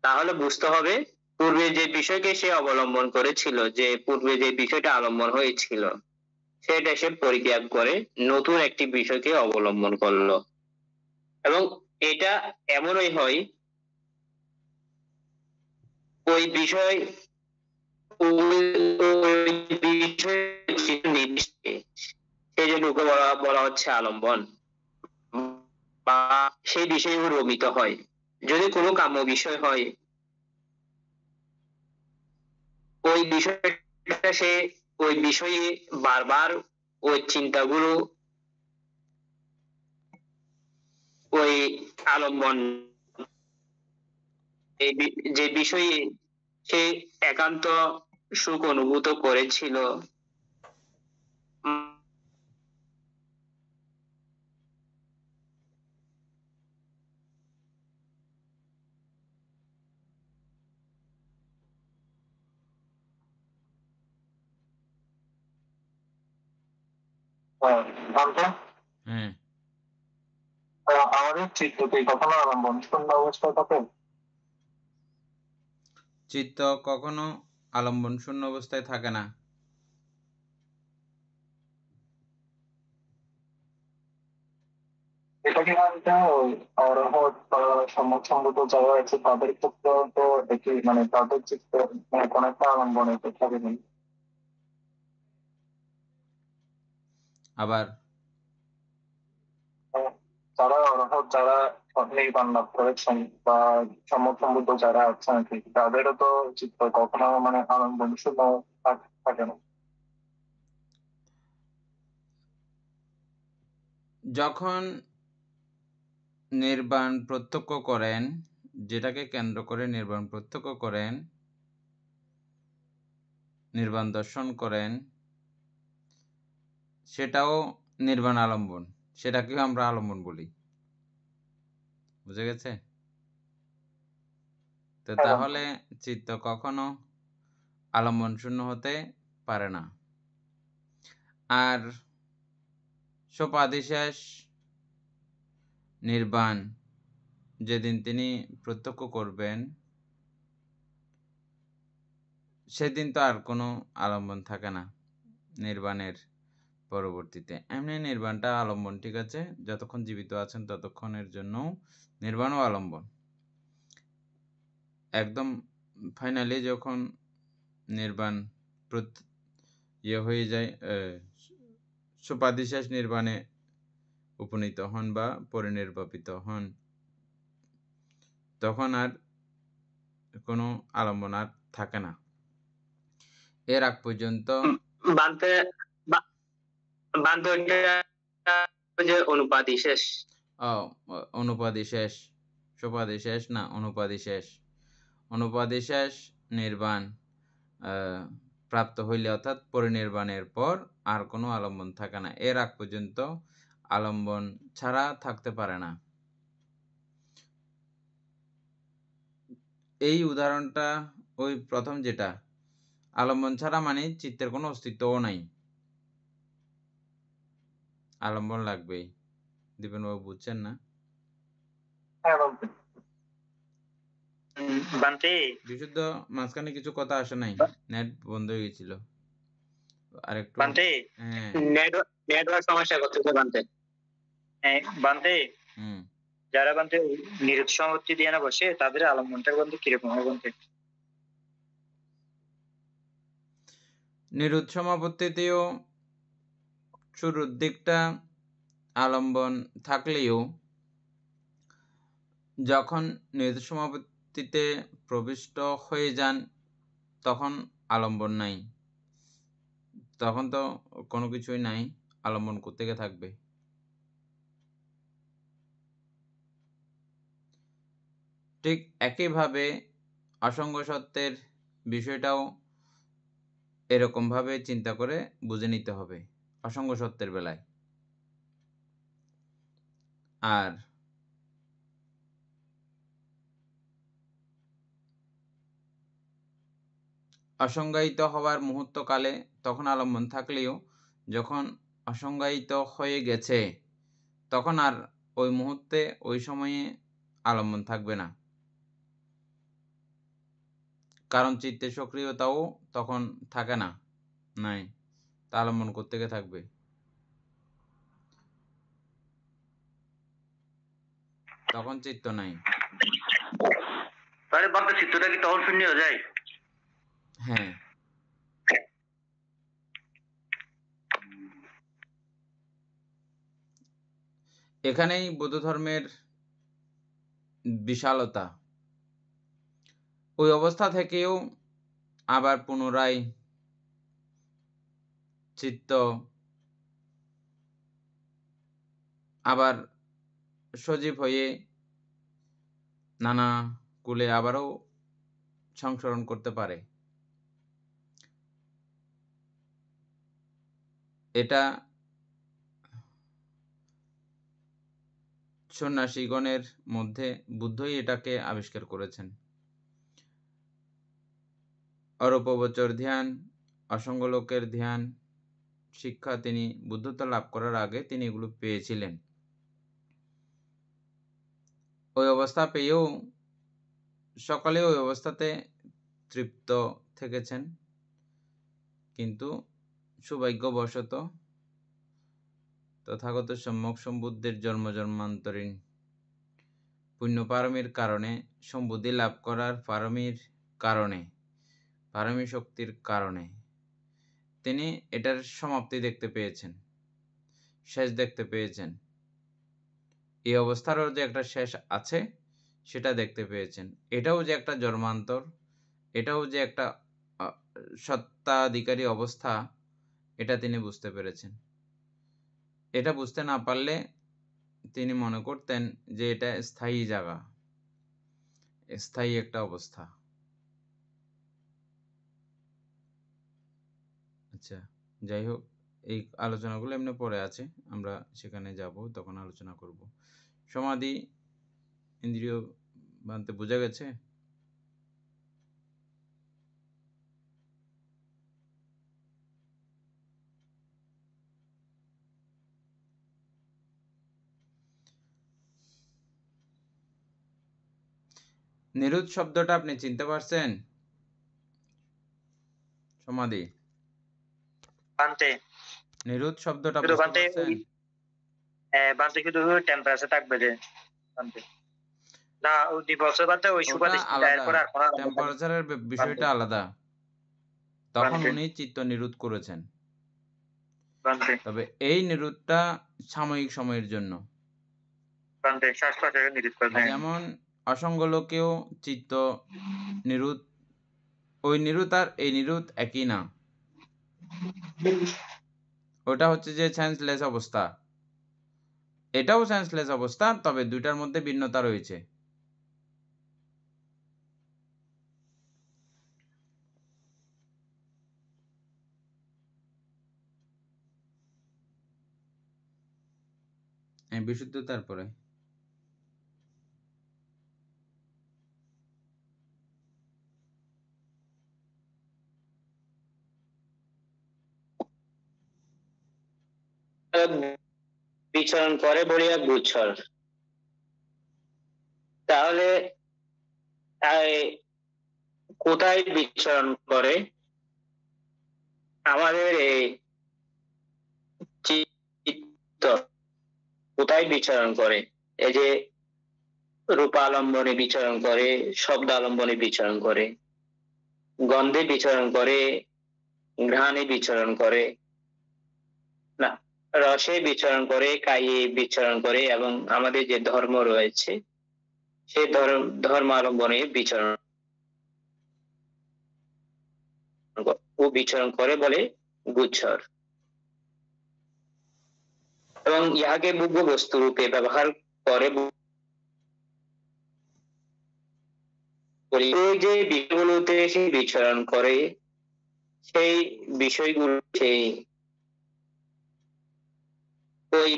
তাহলে বুঝতে হবে পূর্বে যে বিষয়কে সে অবলম্বন করেছিল, যে পূর্বে যে বিষয়টা আলম্বন হয়েছিল সেটা সে পরিত্যাগ করে নতুন একটি বিষয়কে অবলম্বন করলো। এবং এটা এমনই হয় ওই বিষয় সেই জন্য ওকে বলা হচ্ছে আলম্বন, বা সেই বিষয়ে রমিত হয়। যদি কোনো কাম্য বিষয় হয় ওই বিষয়টা সে ওই বিষয়ে বারবার ওই চিন্তাগুলো ওই আলম্বন যে বিষয়ে সে একান্ত সুখ অনুভূত করেছিল হ্যাঁ, আমাদের চিত্তকে কখনো আলম্বন শূন্য অবস্থায় থাকে? চিত্ত কখনো আলম্বন শূন্য অবস্থায় থাকে না। এটা কি বলতে অরহত বা সম্মত যারা আছে তাদের ক্ষেত্রে তো একই, মানে তাদের চিত্ত মানে কোন একটা আলম্বনে থাকে না। আবার যারা অরহত, যারা নির্বাণ লাভ করেছেন বা সম্মত যারা আছেন আর কি, তাদেরও তো চিত্ত কখনো মানে আলম্বন শূন্য থাকে না। যখন নির্বাণ প্রত্যক্ষ করেন, যেটাকে কেন্দ্র করে নির্বাণ প্রত্যক্ষ করেন, নির্বাণ দর্শন করেন, সেটাও নির্বাণ আলম্বন, সেটাকেও আমরা আলম্বন বলি। বুঝে গেছে? তো তাহলে চিত্ত কখনো আলম্বন শূন্য হতে পারে না। আর সোপাধিশেষ নির্বাণ যেদিন তিনি প্রত্যক্ষ করবেন সেদিন তো আর কোনো আলম্বন থাকে না নির্বাণের পরবর্তীতে। এমনি নির্বাণটা আলম্বন, ঠিক আছে, যতক্ষণ জীবিত আছেন ততক্ষণের জন্য নির্বাণও আলম্বন। একদম ফাইনালি যখন নির্বাণ হয়ে যায়, সোপাধিশেষ নির্বাণে উপনীত হন বা পরিনির্বাপিত হন, তখন আর কোনো আলম্বন আর থাকে না। এর আগ পর্যন্ত বানতে ওই যে অনুপাতি শেষ। অনুপাদি শেষ, সোপাদি শেষ না, অনুপাদি শেষ। অনুপাদি শেষ নির্বাণ প্রাপ্ত হইলে অর্থাৎ পরিনির্বাণের পর আর কোনো আলম্বন থাকে না, এর আগ পর্যন্ত আলম্বন ছাড়া থাকতে পারে না। এই উদাহরণটা ওই প্রথম যেটা, আলম্বন ছাড়া মানে চিত্তের কোনো অস্তিত্বও নাই, আলম্বন লাগবেই। দীপেন বাবু বুঝছেন না? হ্যাঁ বলতে বান্তে বিশুদ্ধ মাঝখানে কিছু কথা আসে নাই, নেট বন্ধ হয়ে গেছিল। আরেকটু বান্তে হ্যাঁ নেটওয়ার্ক সমস্যা করতেছে বানতে। বান্তে হুম যারা বান্তে নিরুৎ সমাপত্তি দিয়ে না বসে তাদের আলম্বনটা বলতে কিরকম হয় বান্তে? নিরুৎ সমাপত্তিতেও শুরুর দিকটা আলম্বন থাকলেও যখন নিরুৎ সমাপত্তিতে প্রবিষ্ট হয়ে যান তখন আলম্বন নাই, তখন তো কোনো কিছুই নাই, আলম্বন কোত্থেকে থাকবে? ঠিক একইভাবে অসঙ্গ সত্যের বিষয়টাও এরকমভাবে চিন্তা করে বুঝে নিতে হবে অসঙ্গ সত্যের বেলায়। আর অসংজ্ঞায়িত হওয়ার মুহূর্তকালে তখন আলম্বন থাকলেও যখন অসংজ্ঞায়িত হয়ে গেছে তখন আর ওই মুহূর্তে ওই সময়ে আলম্বন থাকবে না, কারণ চিত্তের সক্রিয়তাও তখন থাকে না, নাই, তা আলম্বন কোত্থেকে থাকবে? তখন চিত্ত নাই। তাহলে বান্তে চিত্তটা কি তখন শূন্য হয়ে যায়? হ্যাঁ, এখানেই বৌদ্ধ ধর্মের বিশালতা। ওই অবস্থা থেকেও আবার পুনরায় চিত্ত আবার সজীব হয়ে নানা কুলে আবারও সংসরণ করতে পারে। এটা সন্ন্যাসীগণের মধ্যে বুদ্ধই এটাকে আবিষ্কার করেছেন। অরূপবচর ধ্যান, অসঙ্গলোকের ধ্যান শিক্ষা তিনি বুদ্ধত্ব লাভ করার আগে তিনি এগুলো পেয়েছিলেন। ওই অবস্থা পেয়েও সকলে ওই অবস্থাতে তৃপ্ত থেকেছেন, কিন্তু সৌভাগ্যবশত তথাগত সম্যক সম্বুদ্ধের জন্ম জন্মান্তরীণ পুণ্য পারমীর কারণে সম্বুদ্ধি লাভ করার পারমীর কারণে, পারমী শক্তির কারণে তিনি এটার সমাপ্তি দেখতে পেয়েছেন, শেষ দেখতে পেয়েছেন। এই অবস্থারও যে একটা শেষ আছে সেটা দেখতে পেয়েছেন। এটাও যে একটা জন্মান্তর, এটাও যে একটা সত্তাধিকারী অবস্থা, এটা তিনি বুঝতে পেরেছেন। এটা বুঝতে না পারলে তিনি মনে করতেন যে এটা স্থায়ী জায়গা, স্থায়ী একটা অবস্থা। আচ্ছা, যাই হোক, এই আলোচনাগুলো এমনি পরে আছে, আমরা সেখানে যাব, তখন আলোচনা করব। সমাধি ইন্দ্রিয় বানতে বোঝা গেছে? নিরুৎ শব্দটা আপনি চিনতে পারছেন? সমাধি বান্তে নিরুৎ শব্দটা শুধু বুঝতে বান্তে পারছেন? বান্তে শুধু টেম্পারেচার থাকবে যে বান্তে না, ওই দিবসে বান্তে ওই ওটা সুপারিশ আলাদা, পরে আর কোনো আলাদা টেম্পারেচারের বিষয়টা আলাদা, তখন বান্তে উনি চিত্ত নিরুৎ করেছেন। বান্তে তবে এই নিরুৎটা সাময়িক সময়ের জন্য, বান্তে শ্বাস প্রশ্বাসের নিরীত করে দেয়। যেমন অসঙ্গলোকেও চিত্ত নিরুৎ, ওই নিরুৎ আর এই নিরুৎ একই না, ওটা হচ্ছে যে সেন্সলেস অবস্থা, এটাও সেন্সলেস অবস্থা, তবে দুইটার মধ্যে ভিন্নতা রয়েছে। বিশুদ্ধতার পরে বিচরণ করে বলিয়া গুচ্ছর। তাহলে কোথায় বিচরণ করে? আমাদের এই চিত্ত কোথায় বিচরণ করে? এই যে রূপালম্বনে বিচরণ করে, শব্দালম্বনে বিচরণ করে, গন্ধে বিচরণ করে, ঘ্রাণে বিচরণ করে, না রসে বিচরণ করে, কায়ে বিচরণ করে, এবং আমাদের যে ধর্ম রয়েছে সেই ধর্মালম্বনে বিচরণ ও বিচরণ করে বলে গুচ্ছর। এবং ইহাকে ভোগ্য বস্তু রূপে ব্যবহার করে ওই যে বিষয়গুলোতে সে বিচরণ করে, সেই বিষয়গুলো সেই ওই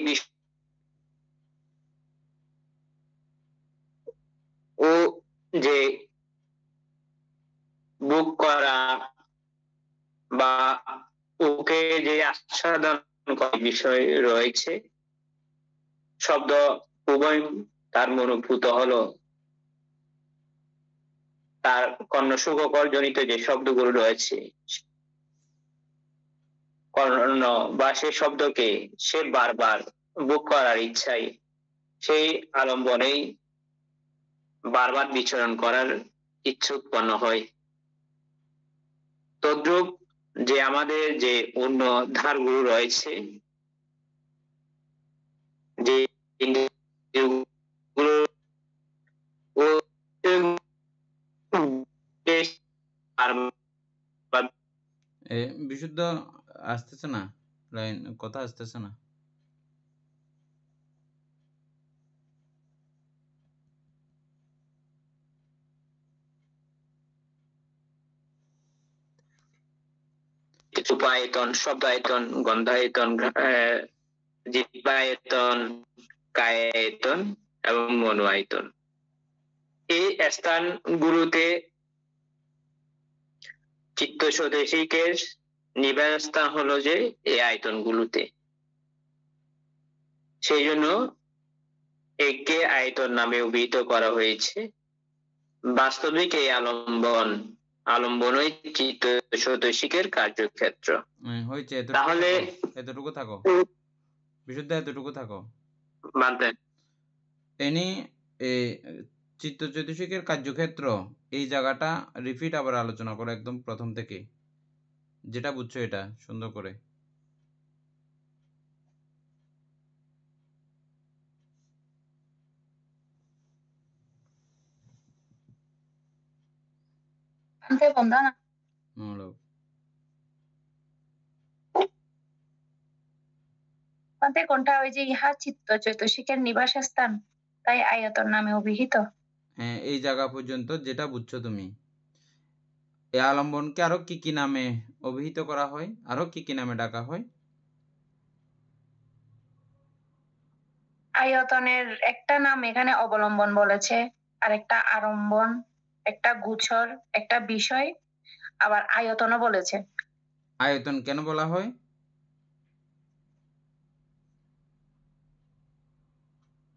ও যে বুক করা বা ওকে যে আস্বাদন করার বিষয় রয়েছে, শব্দ উভয় তার মনোভূত হলো তার কর্ণসুখকর জনিত যে শব্দগুলো রয়েছে, কর্ণ বা সে শব্দকে সে বারবার বুক করার ইচ্ছায় সেই আলম্বনেই বারবার বিচরণ করার ইচ্ছা উৎপন্ন হয়। তদ্রূপ যে আমাদের যে অন্য ধারগুলো রয়েছে, যে ইন্দ্রিয়গুলো ও বিশুদ্ধ আসতেছে না, লাইন কথা আসতেছে না। রূপায়তন, শব্দায়তন, গন্ধায়তন, জিহ্বায়তন, কায়ায়তন এবং মনোআয়তন, এই স্থানগুলোতে চিত্ত স্বদেশিকের নিবাস স্থান হলো যে এই আয়তনগুলোতে, সেই জন্য একে আয়তন নামে অভিহিত করা হয়েছে। বাস্তবিক এই আলম্বনই চিত্ত স্বদেশিকের কার্যক্ষেত্র। হয়েছে, তাহলে এতটুকু থাকো, বিশুদ্ধ এতটুকু থাকো। মানতে এনি চিত্ত চৈতসিকের কার্যক্ষেত্র, এই জায়গাটা রিপিট আবার আলোচনা করো একদম প্রথম থেকে, যেটা বুঝছো এটা সুন্দর করে। কোনটা ওই যে ইহা চিত্ত চৈতসিকের নিবাস স্থান, তাই আয়তন নামে অভিহিত। হ্যাঁ, এই জায়গা পর্যন্ত যেটা বুঝছো তুমি। এই আলম্বনকে আরো কি কি নামে অভিহিত করা হয়, আরো কি কি নামে ডাকা হয়? আয়তনের একটা নাম এখানে অবলম্বন বলেছে, আর একটা আরম্বন, একটা গুছর, একটা বিষয়, আবার আয়তনও বলেছে। আয়তন কেন বলা হয়?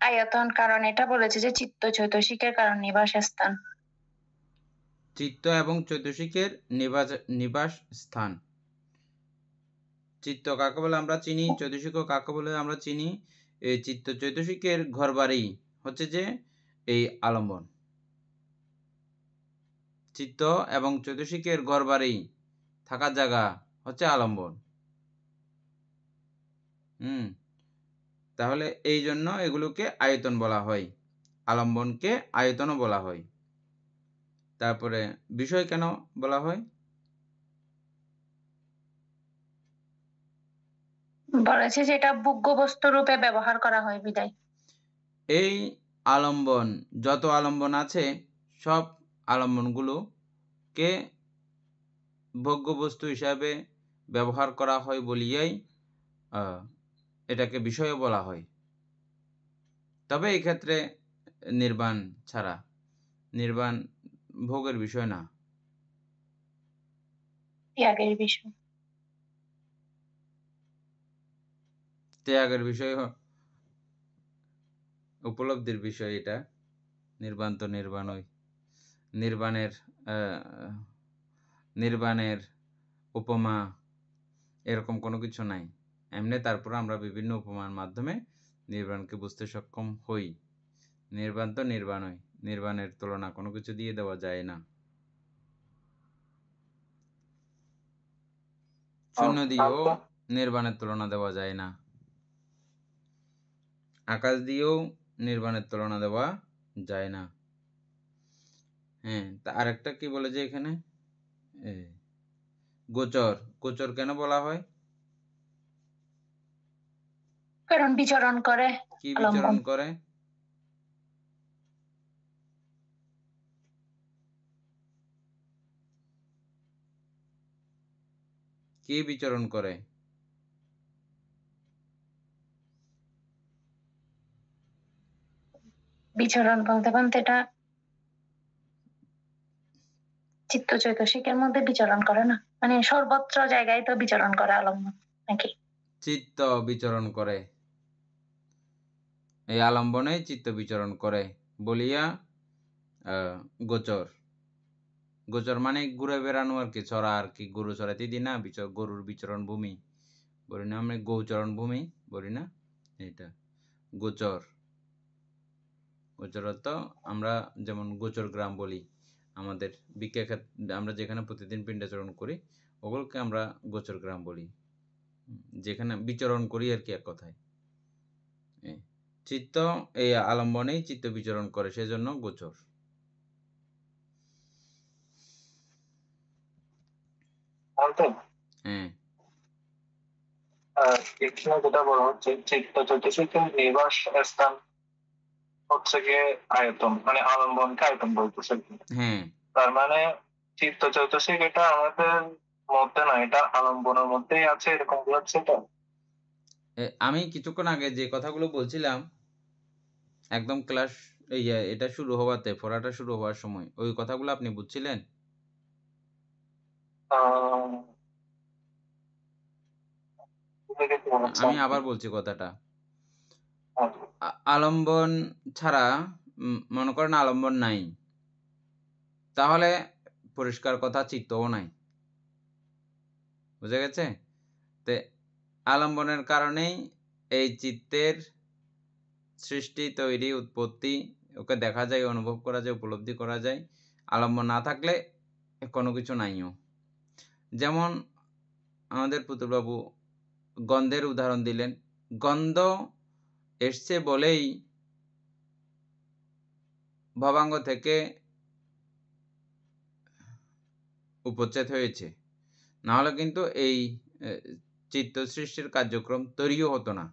আয়তন কারণ এটা বলেছে যে চিত্ত চৈতসিকের কারণ নিবাস স্থান। চিত্ত এবং চৈতসিকের নিবাস স্থান। চিত্ত কাকে বলে আমরা চিনি, চৈতসিক কাকে বলে আমরা চিনি। এই চিত্ত চৈতসিকের ঘর বাড়ি হচ্ছে যে এই আলম্বন। চিত্ত এবং চৈতসিকের ঘর বাড়ি থাকার জায়গা হচ্ছে আলম্বন। তাহলে এই জন্য এগুলোকে আয়তন বলা হয়, আলম্বনকে আয়তনও বলা হয়। তারপরে বিষয় কেন বলা হয়? বলেছে যে এটা ভোগ্য বস্তু রূপে ব্যবহার করা হয় বিদায়। এই আলম্বন, যত আলম্বন আছে সব আলম্বনগুলোকে ভোগ্য বস্তু হিসাবে ব্যবহার করা হয় বলিয়াই এটাকে বিষয়ও বলা হয়। তবে এই ক্ষেত্রে নির্বাণ ছাড়া, নির্বাণ ভোগের বিষয় না, ত্যাগের বিষয়। ত্যাগের বিষয়, উপলব্ধির বিষয়। এটা নির্বাণ তো নির্বাণই, নির্বাণের উপমা এরকম কোনো কিছু নাই। এমনি তারপর আমরা বিভিন্ন উপমার মাধ্যমে নির্বাণকে বুঝতে সক্ষম হই। নির্বাণ তো নির্বাণই, নির্বাণের তুলনা কোনো কিছু দিয়ে দেওয়া যায় না। শূন্য দিয়েও নির্বাণের তুলনা দেওয়া যায় না, আকাশ দিয়েও নির্বাণের তুলনা দেওয়া যায় না। হ্যাঁ, তা আরেকটা কি বলে যে এখানে গোচর, গোচর কেন বলা হয়? কারণ বিচরণ করে। কি বিচরণ করে? কি বিচরণ করে? বিচরণ বলতে বলতে এটা চিত্ত চৈতসিকের মধ্যে বিচরণ করে না, মানে সর্বত্র জায়গায় তো বিচরণ করে আলম্বন নাকি? চিত্ত বিচরণ করে, এই আলম্বনে চিত্ত বিচরণ করে বলিয়া গোচর। গোচর মানে ঘুরে বেড়ানো আর কি, চড়া আর কি, গরু চড়াইতে দিই না, গরুর বিচরণ ভূমি বলি না আমরা, গৌচরণ ভূমি বলি না, এটা গোচর। গোচরত্ব আমরা যেমন গোচর গ্রাম বলি, আমাদের ভিক্ষা আমরা যেখানে প্রতিদিন পিণ্ডাচরণ করি ওগুলোকে আমরা গোচর গ্রাম বলি, যেখানে বিচরণ করি আর কি এক কথায়। চিত্ত এই আলম্বনেই চিত্ত বিচরণ করে, সেজন্য গোচর। হ্যাঁ, এখানে যেটা বলা হচ্ছে চিত্ত চৈতসিকের নিবাস স্থান হচ্ছে গিয়ে আয়তন, মানে আলম্বনকে আয়তন বলতেছে। হ্যাঁ, তার মানে চিত্ত চৈতসিক এটা আমাদের মধ্যে না, এটা আলম্বনের মধ্যেই আছে, এরকম হচ্ছে। তো আমি কিছুক্ষণ আগে যে কথাগুলো বলছিলাম একদম ক্লাস এটা শুরু হওয়াতে, পড়াটা শুরু হওয়ার সময়, ওই কথাগুলো আপনি বুঝছিলেন? আমি আবার বলছি কথাটা। আলম্বন ছাড়া, মনে করেন আলম্বন নাই, তাহলে পরিষ্কার কথা চিত্তও নাই। বুঝা গেছে? তে আলম্বনের কারণেই এই চিত্তের সৃষ্টি, তৈরি, উৎপত্তি, ওকে দেখা যায়, অনুভব করা যায়, উপলব্ধি করা যায়। আলম্বন না থাকলে কোনো কিছু নাইও। যেমন আমাদের পুতুলবাবু গন্ধের উদাহরণ দিলেন, গন্ধ এসছে বলেই ভবাঙ্গ থেকে উপচ্ছেদ হয়েছে, না হলে কিন্তু এই চিত্ত সৃষ্টির কার্যক্রম তৈরিও হতো না।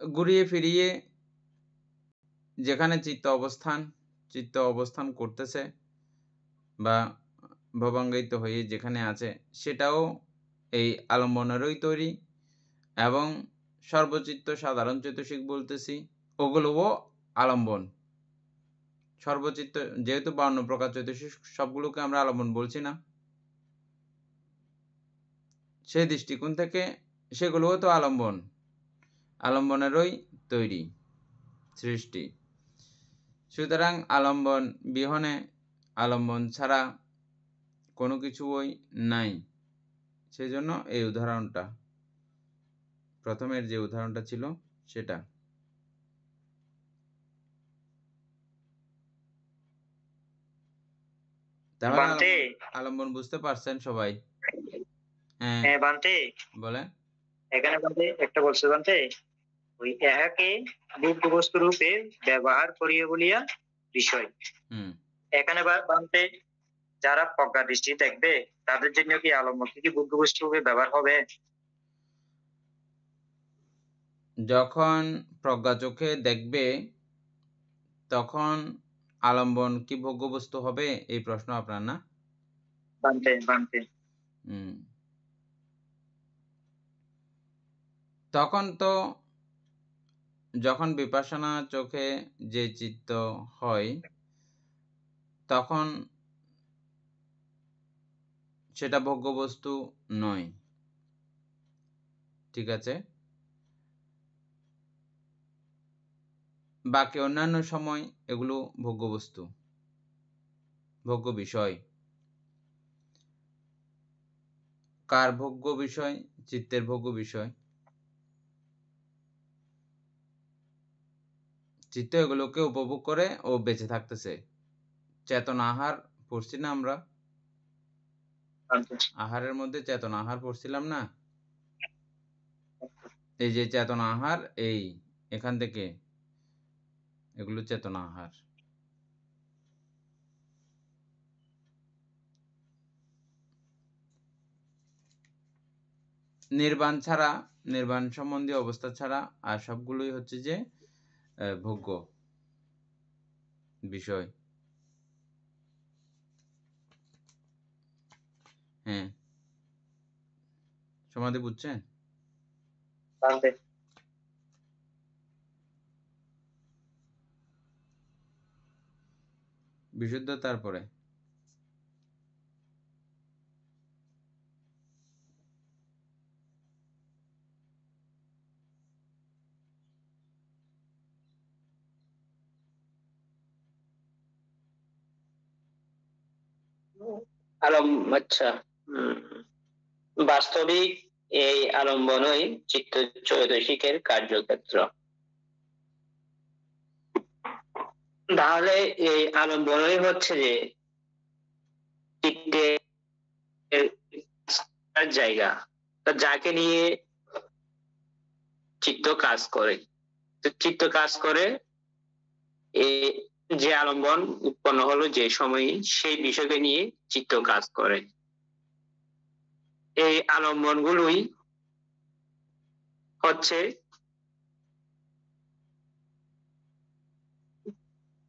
ঘুরিয়ে ফিরিয়ে যেখানে চিত্ত অবস্থান করতেছে বা ভবাঙ্গায়িত হয়ে যেখানে আছে, সেটাও এই আলম্বনেরই তৈরি। এবং সর্বচিত্ত সাধারণ চৈতসিক বলতেছি, ওগুলোও আলম্বন। সর্বচিত্ত যেহেতু 52 প্রকার চৈতসিক, সবগুলোকে আমরা আলম্বন বলছি না, সেই দৃষ্টিকোণ থেকে সেগুলোও তো আলম্বন, আলম্বনেরই তৈরি সৃষ্টি। সুতরাং আলম্বন বিহনে, আলম্বন ছাড়া কোনো কিছুই নাই। সেই জন্য এই উদাহরণটা, প্রথমের যে উদাহরণটা ছিল সেটা। তাহলে আলম্বন বুঝতে পারছেন সবাই? হ্যাঁ বান্তে বলে এখানে বান্তে একটা বলছে বান্তে, ওই এহাকে ভোগ্য বস্তু রূপে ব্যবহার করিয়া বলিয়া বিষয়। এখানে বান্তে যারা প্রজ্ঞা দৃষ্টি দেখবে তাদের জন্য কি আলম্বন কি ভোগ্য বস্তু রূপে ব্যবহার হবে? যখন প্রজ্ঞা চোখে দেখবে তখন আলম্বন কি ভোগ্য বস্তু হবে, এই প্রশ্ন আপনার না? বানতে হুম। তখন তো যখন বিপাশনা চোখে যে চিত্ত হয় তখন সেটা ভোগ্য বস্তু নয়। ঠিক আছে? বাকি অন্যান্য সময় এগুলো ভোগ্য বস্তু, ভোগ্য বিষয়। কার ভোগ্য বিষয়? চিত্তের ভোগ্য বিষয়। চিত্ত এগুলোকে উপভোগ করে ও বেঁচে থাকতেছে। চেতনা আহার পড়ছি না আমরা? আহারের মধ্যে চেতনা আহার পড়ছিলাম না? এই যে চেতনা আহার, এই এখান থেকে এগুলো চেতনা আহার। নির্বাণ ছাড়া, নির্বাণ সম্বন্ধীয় অবস্থা ছাড়া আর সবগুলোই হচ্ছে যে ভোগ্য বিষয়। হ্যাঁ, সমাধি বুঝছেন? বিশুদ্ধ তারপরে আচ্ছা। বাস্তবিক এই আলম্বনই চিত্ত চৈতসিকের কার্যক্ষেত্র। তাহলে এই আলম্বনই হচ্ছে যে চিত্তের জায়গা, যাকে নিয়ে চিত্ত কাজ করে। তো চিত্ত কাজ করে যে আলম্বন উৎপন্ন হলো যে সময়ে, সেই বিষয়কে নিয়ে চিত্ত কাজ করে। এই আলম্বন গুলোই হচ্ছে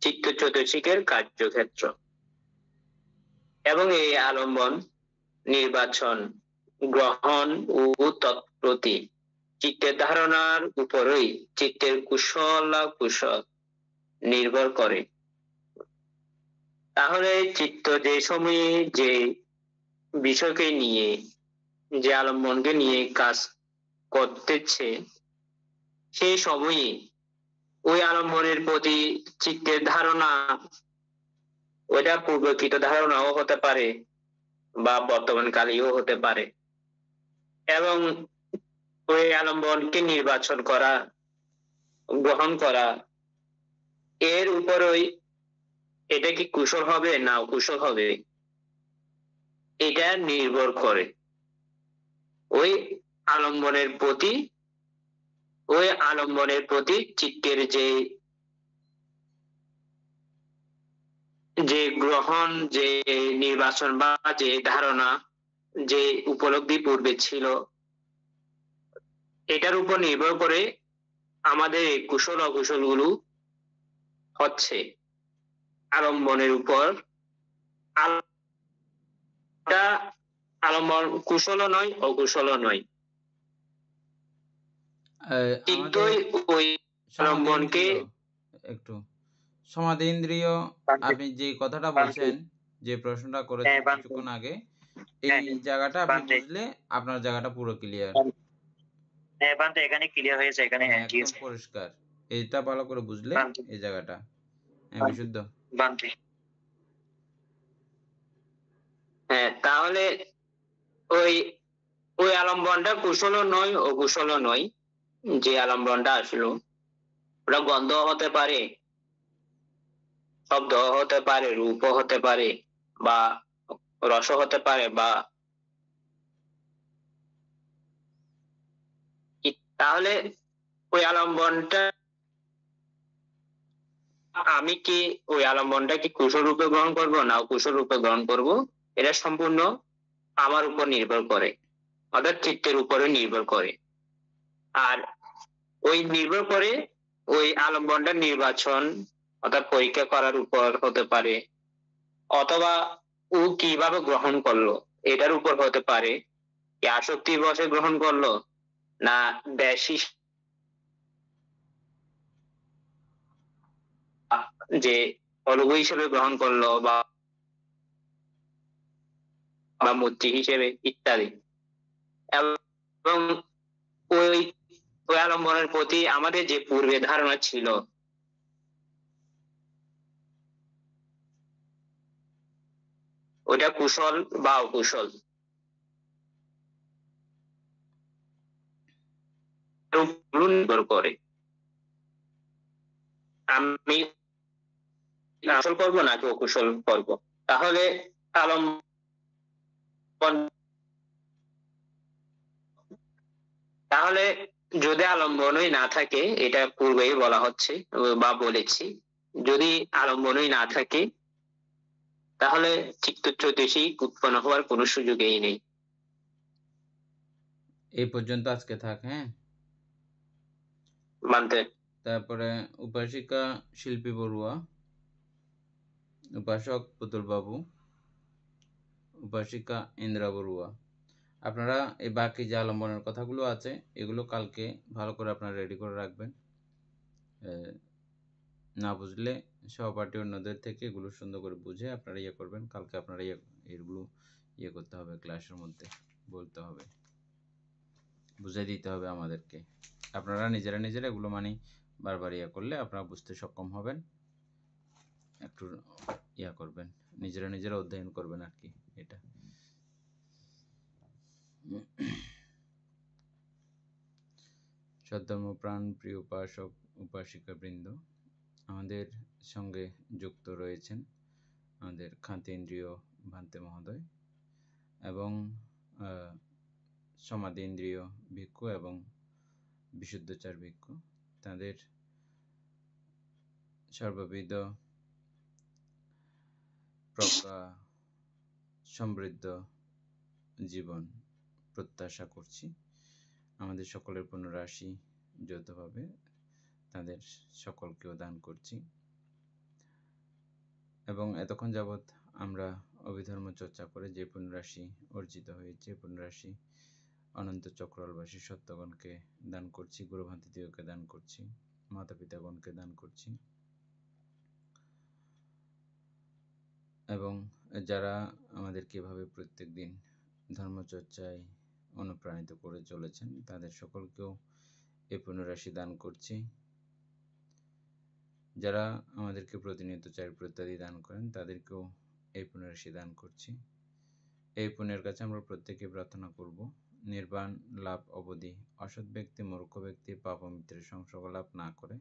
চিত্ত চৈতসিকের কার্যক্ষেত্র। এবং এই আলম্বন নির্বাচন, গ্রহণ ও তৎপ্রতি চিত্তের ধারণার উপরই চিত্তের কুশল কুশল নির্ভর করে। তাহলে চিত্ত যে সময়ে যে বিষয়কে নিয়ে, যে আলম্বনকে নিয়ে কাজ করতেছে, সেই সময়ে ওই আলম্বনের প্রতি চিত্তের ধারণা, ওইটা পূর্বকৃত ধারণাও হতে পারে বা বর্তমান কালেও হতে পারে। এবং ওই আলম্বনকে নির্বাচন করা, গ্রহণ করা, এর উপরই এটা কি কুশল হবে না অকুশল হবে, এটা নির্ভর করে ওই আলম্বনের প্রতি, ওই আলম্বনের প্রতি চিত্তের যে গ্রহণ, যে নির্বাচন বা যে ধারণা, যে উপলব্ধি পূর্বে ছিল, এটার উপর নির্ভর করে আমাদের এই কুশল অকুশল গুলো হচ্ছে আলম্বনের উপর। আলম্বন কুশলও নয় অকুশলও নয়, চিত্তই ওই আলম্বনকে একটু সমাধি ইন্দ্রিয়। আপনি যে কথাটা বলছেন, যে প্রশ্নটা করেছেন কিছুক্ষণ আগে, এই জায়গাটা আপনি বুঝলে আপনার জায়গাটা পুরো ক্লিয়ার। এখানে ক্লিয়ার হয়েছে, এখানে একদম পরিষ্কার। এইটা ভালো করে বুঝলে এই জায়গাটা বিশুদ্ধ। হ্যাঁ, তাহলে ওই ওই আলম্বনটা কুশলও নয় অকুশলও নয়। যে আলম্বনটা আসলো, ওটা গন্ধ হতে পারে, শব্দ হতে পারে, রূপ হতে পারে, বা রস হতে পারে, বা তাহলে ওই আলম্বনটা আমি কি ওই আলম্বনটাকে কুশল রূপে গ্রহণ করব না অকুশল রূপে গ্রহণ করব, এটা সম্পূর্ণ আমার উপর নির্ভর করে, অর্থাৎ চিত্তের উপরে নির্ভর করে। আর ওই নির্ভর করে ওই আলম্বনটা নির্বাচন অর্থাৎ পরীক্ষা করার উপর হতে পারে, অথবা ও কিভাবে গ্রহণ করলো এটার উপর হতে পারে, কি আসক্তির বশে গ্রহণ করলো না দেশি যে অলঘ হিসেবে গ্রহণ করলো বা মূর্তি হিসেবে ইত্যাদি। এবং ওই ওই আলম্বনের প্রতি আমাদের যে পূর্বে ধারণা ছিল ওটা কুশল বা অকুশল নির্ভর করে। আমি কুশল করবো নাকি অকুশল করব, তাহলে আলম্বন, তাহলে যদি আলম্বনই না থাকে, এটা পূর্বেই বলা হচ্ছে বা বলেছি, যদি আলম্বনই না থাকে তাহলে চিত্তচৈতসিক উৎপন্ন হওয়ার কোনো সুযোগই নেই। এই পর্যন্ত আজকে থাক। হ্যাঁ, মানতে। তারপরে উপাসিকা শিল্পী বড়ুয়া, উপাসক পুতুল বাবু, উপাসিকা ইন্দ্রা বড়ুয়া। আপনারা এই বাকি যে আলম্বনের কথাগুলো আছে এগুলো কালকে ভালো করে আপনারা রেডি করে রাখবেন। না বুঝলে সহপাঠী অন্যদের থেকে এগুলো সুন্দর করে বুঝে আপনারা ইয়ে করবেন। কালকে আপনারা এগুলো ইয়ে করতে হবে, ক্লাসের মধ্যে বলতে হবে, বুঝিয়ে দিতে হবে আমাদেরকে। আপনারা নিজেরা নিজেরা এগুলো মানে বারবার ইয়ে করলে আপনারা বুঝতে সক্ষম হবেন, একটু ইয়া করবেন, নিজেরা নিজেরা অধ্যয়ন করবেন আর কি। এটা সদ্ধর্ম প্রাণ প্রিয় উপাসক উপাসিকা বৃন্দ, আমাদের সঙ্গে যুক্ত রয়েছেন আমাদের খান্তেন্দ্রীয় ভান্তে মহোদয় এবং সমাধীন্দ্রীয় ভিক্ষু এবং বিশুদ্ধচার ভিক্ষু। তাদের সর্ববিধ প্রজ্ঞা সমৃদ্ধ জীবন প্রত্যাশা করছি। আমাদের সকলের পুনরাশি যৌথভাবে তাদের সকলকেও দান করছি। এবং এতক্ষণ যাবৎ আমরা অভিধর্ম চর্চা করে যে পুনরাশি অর্জিত হয়েছে, পুনরাশি অনন্ত চক্রবাসী সত্যগণকে দান করছি, গুরুভান্তিদিওকে দান করছি, মাতা পিতাগণকে দান করছি। এবং যারা আমাদেরকে এভাবে প্রত্যেক দিন ধর্মচর্চায় অনুপ্রাণিত করে চলেছেন তাদের সকলকেও এই পুনরাশি দান করছি। যারা আমাদেরকে প্রতিনিয়ত চারিত্র ইত্যাদি দান করেন তাদেরকেও এই পুনরাশি দান করছি। এই পুণ্যের কাছে আমরা প্রত্যেকে প্রার্থনা করব নির্বাণ লাভ অবধি অসৎ ব্যক্তি মূর্খ ব্যক্তি পাপ মিত্রের সংসর্গ লাভ না করে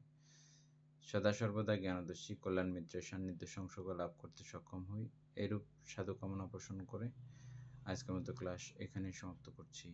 সদা সর্বদা জ্ঞানদর্শী কল্যাণ মিত্রের সান্নিধ্য সংসর্গ লাভ করতে সক্ষম হই, এরূপ সাধু কামনা পোষণ করে আজকের মতো ক্লাস এখানেই সমাপ্ত করছি।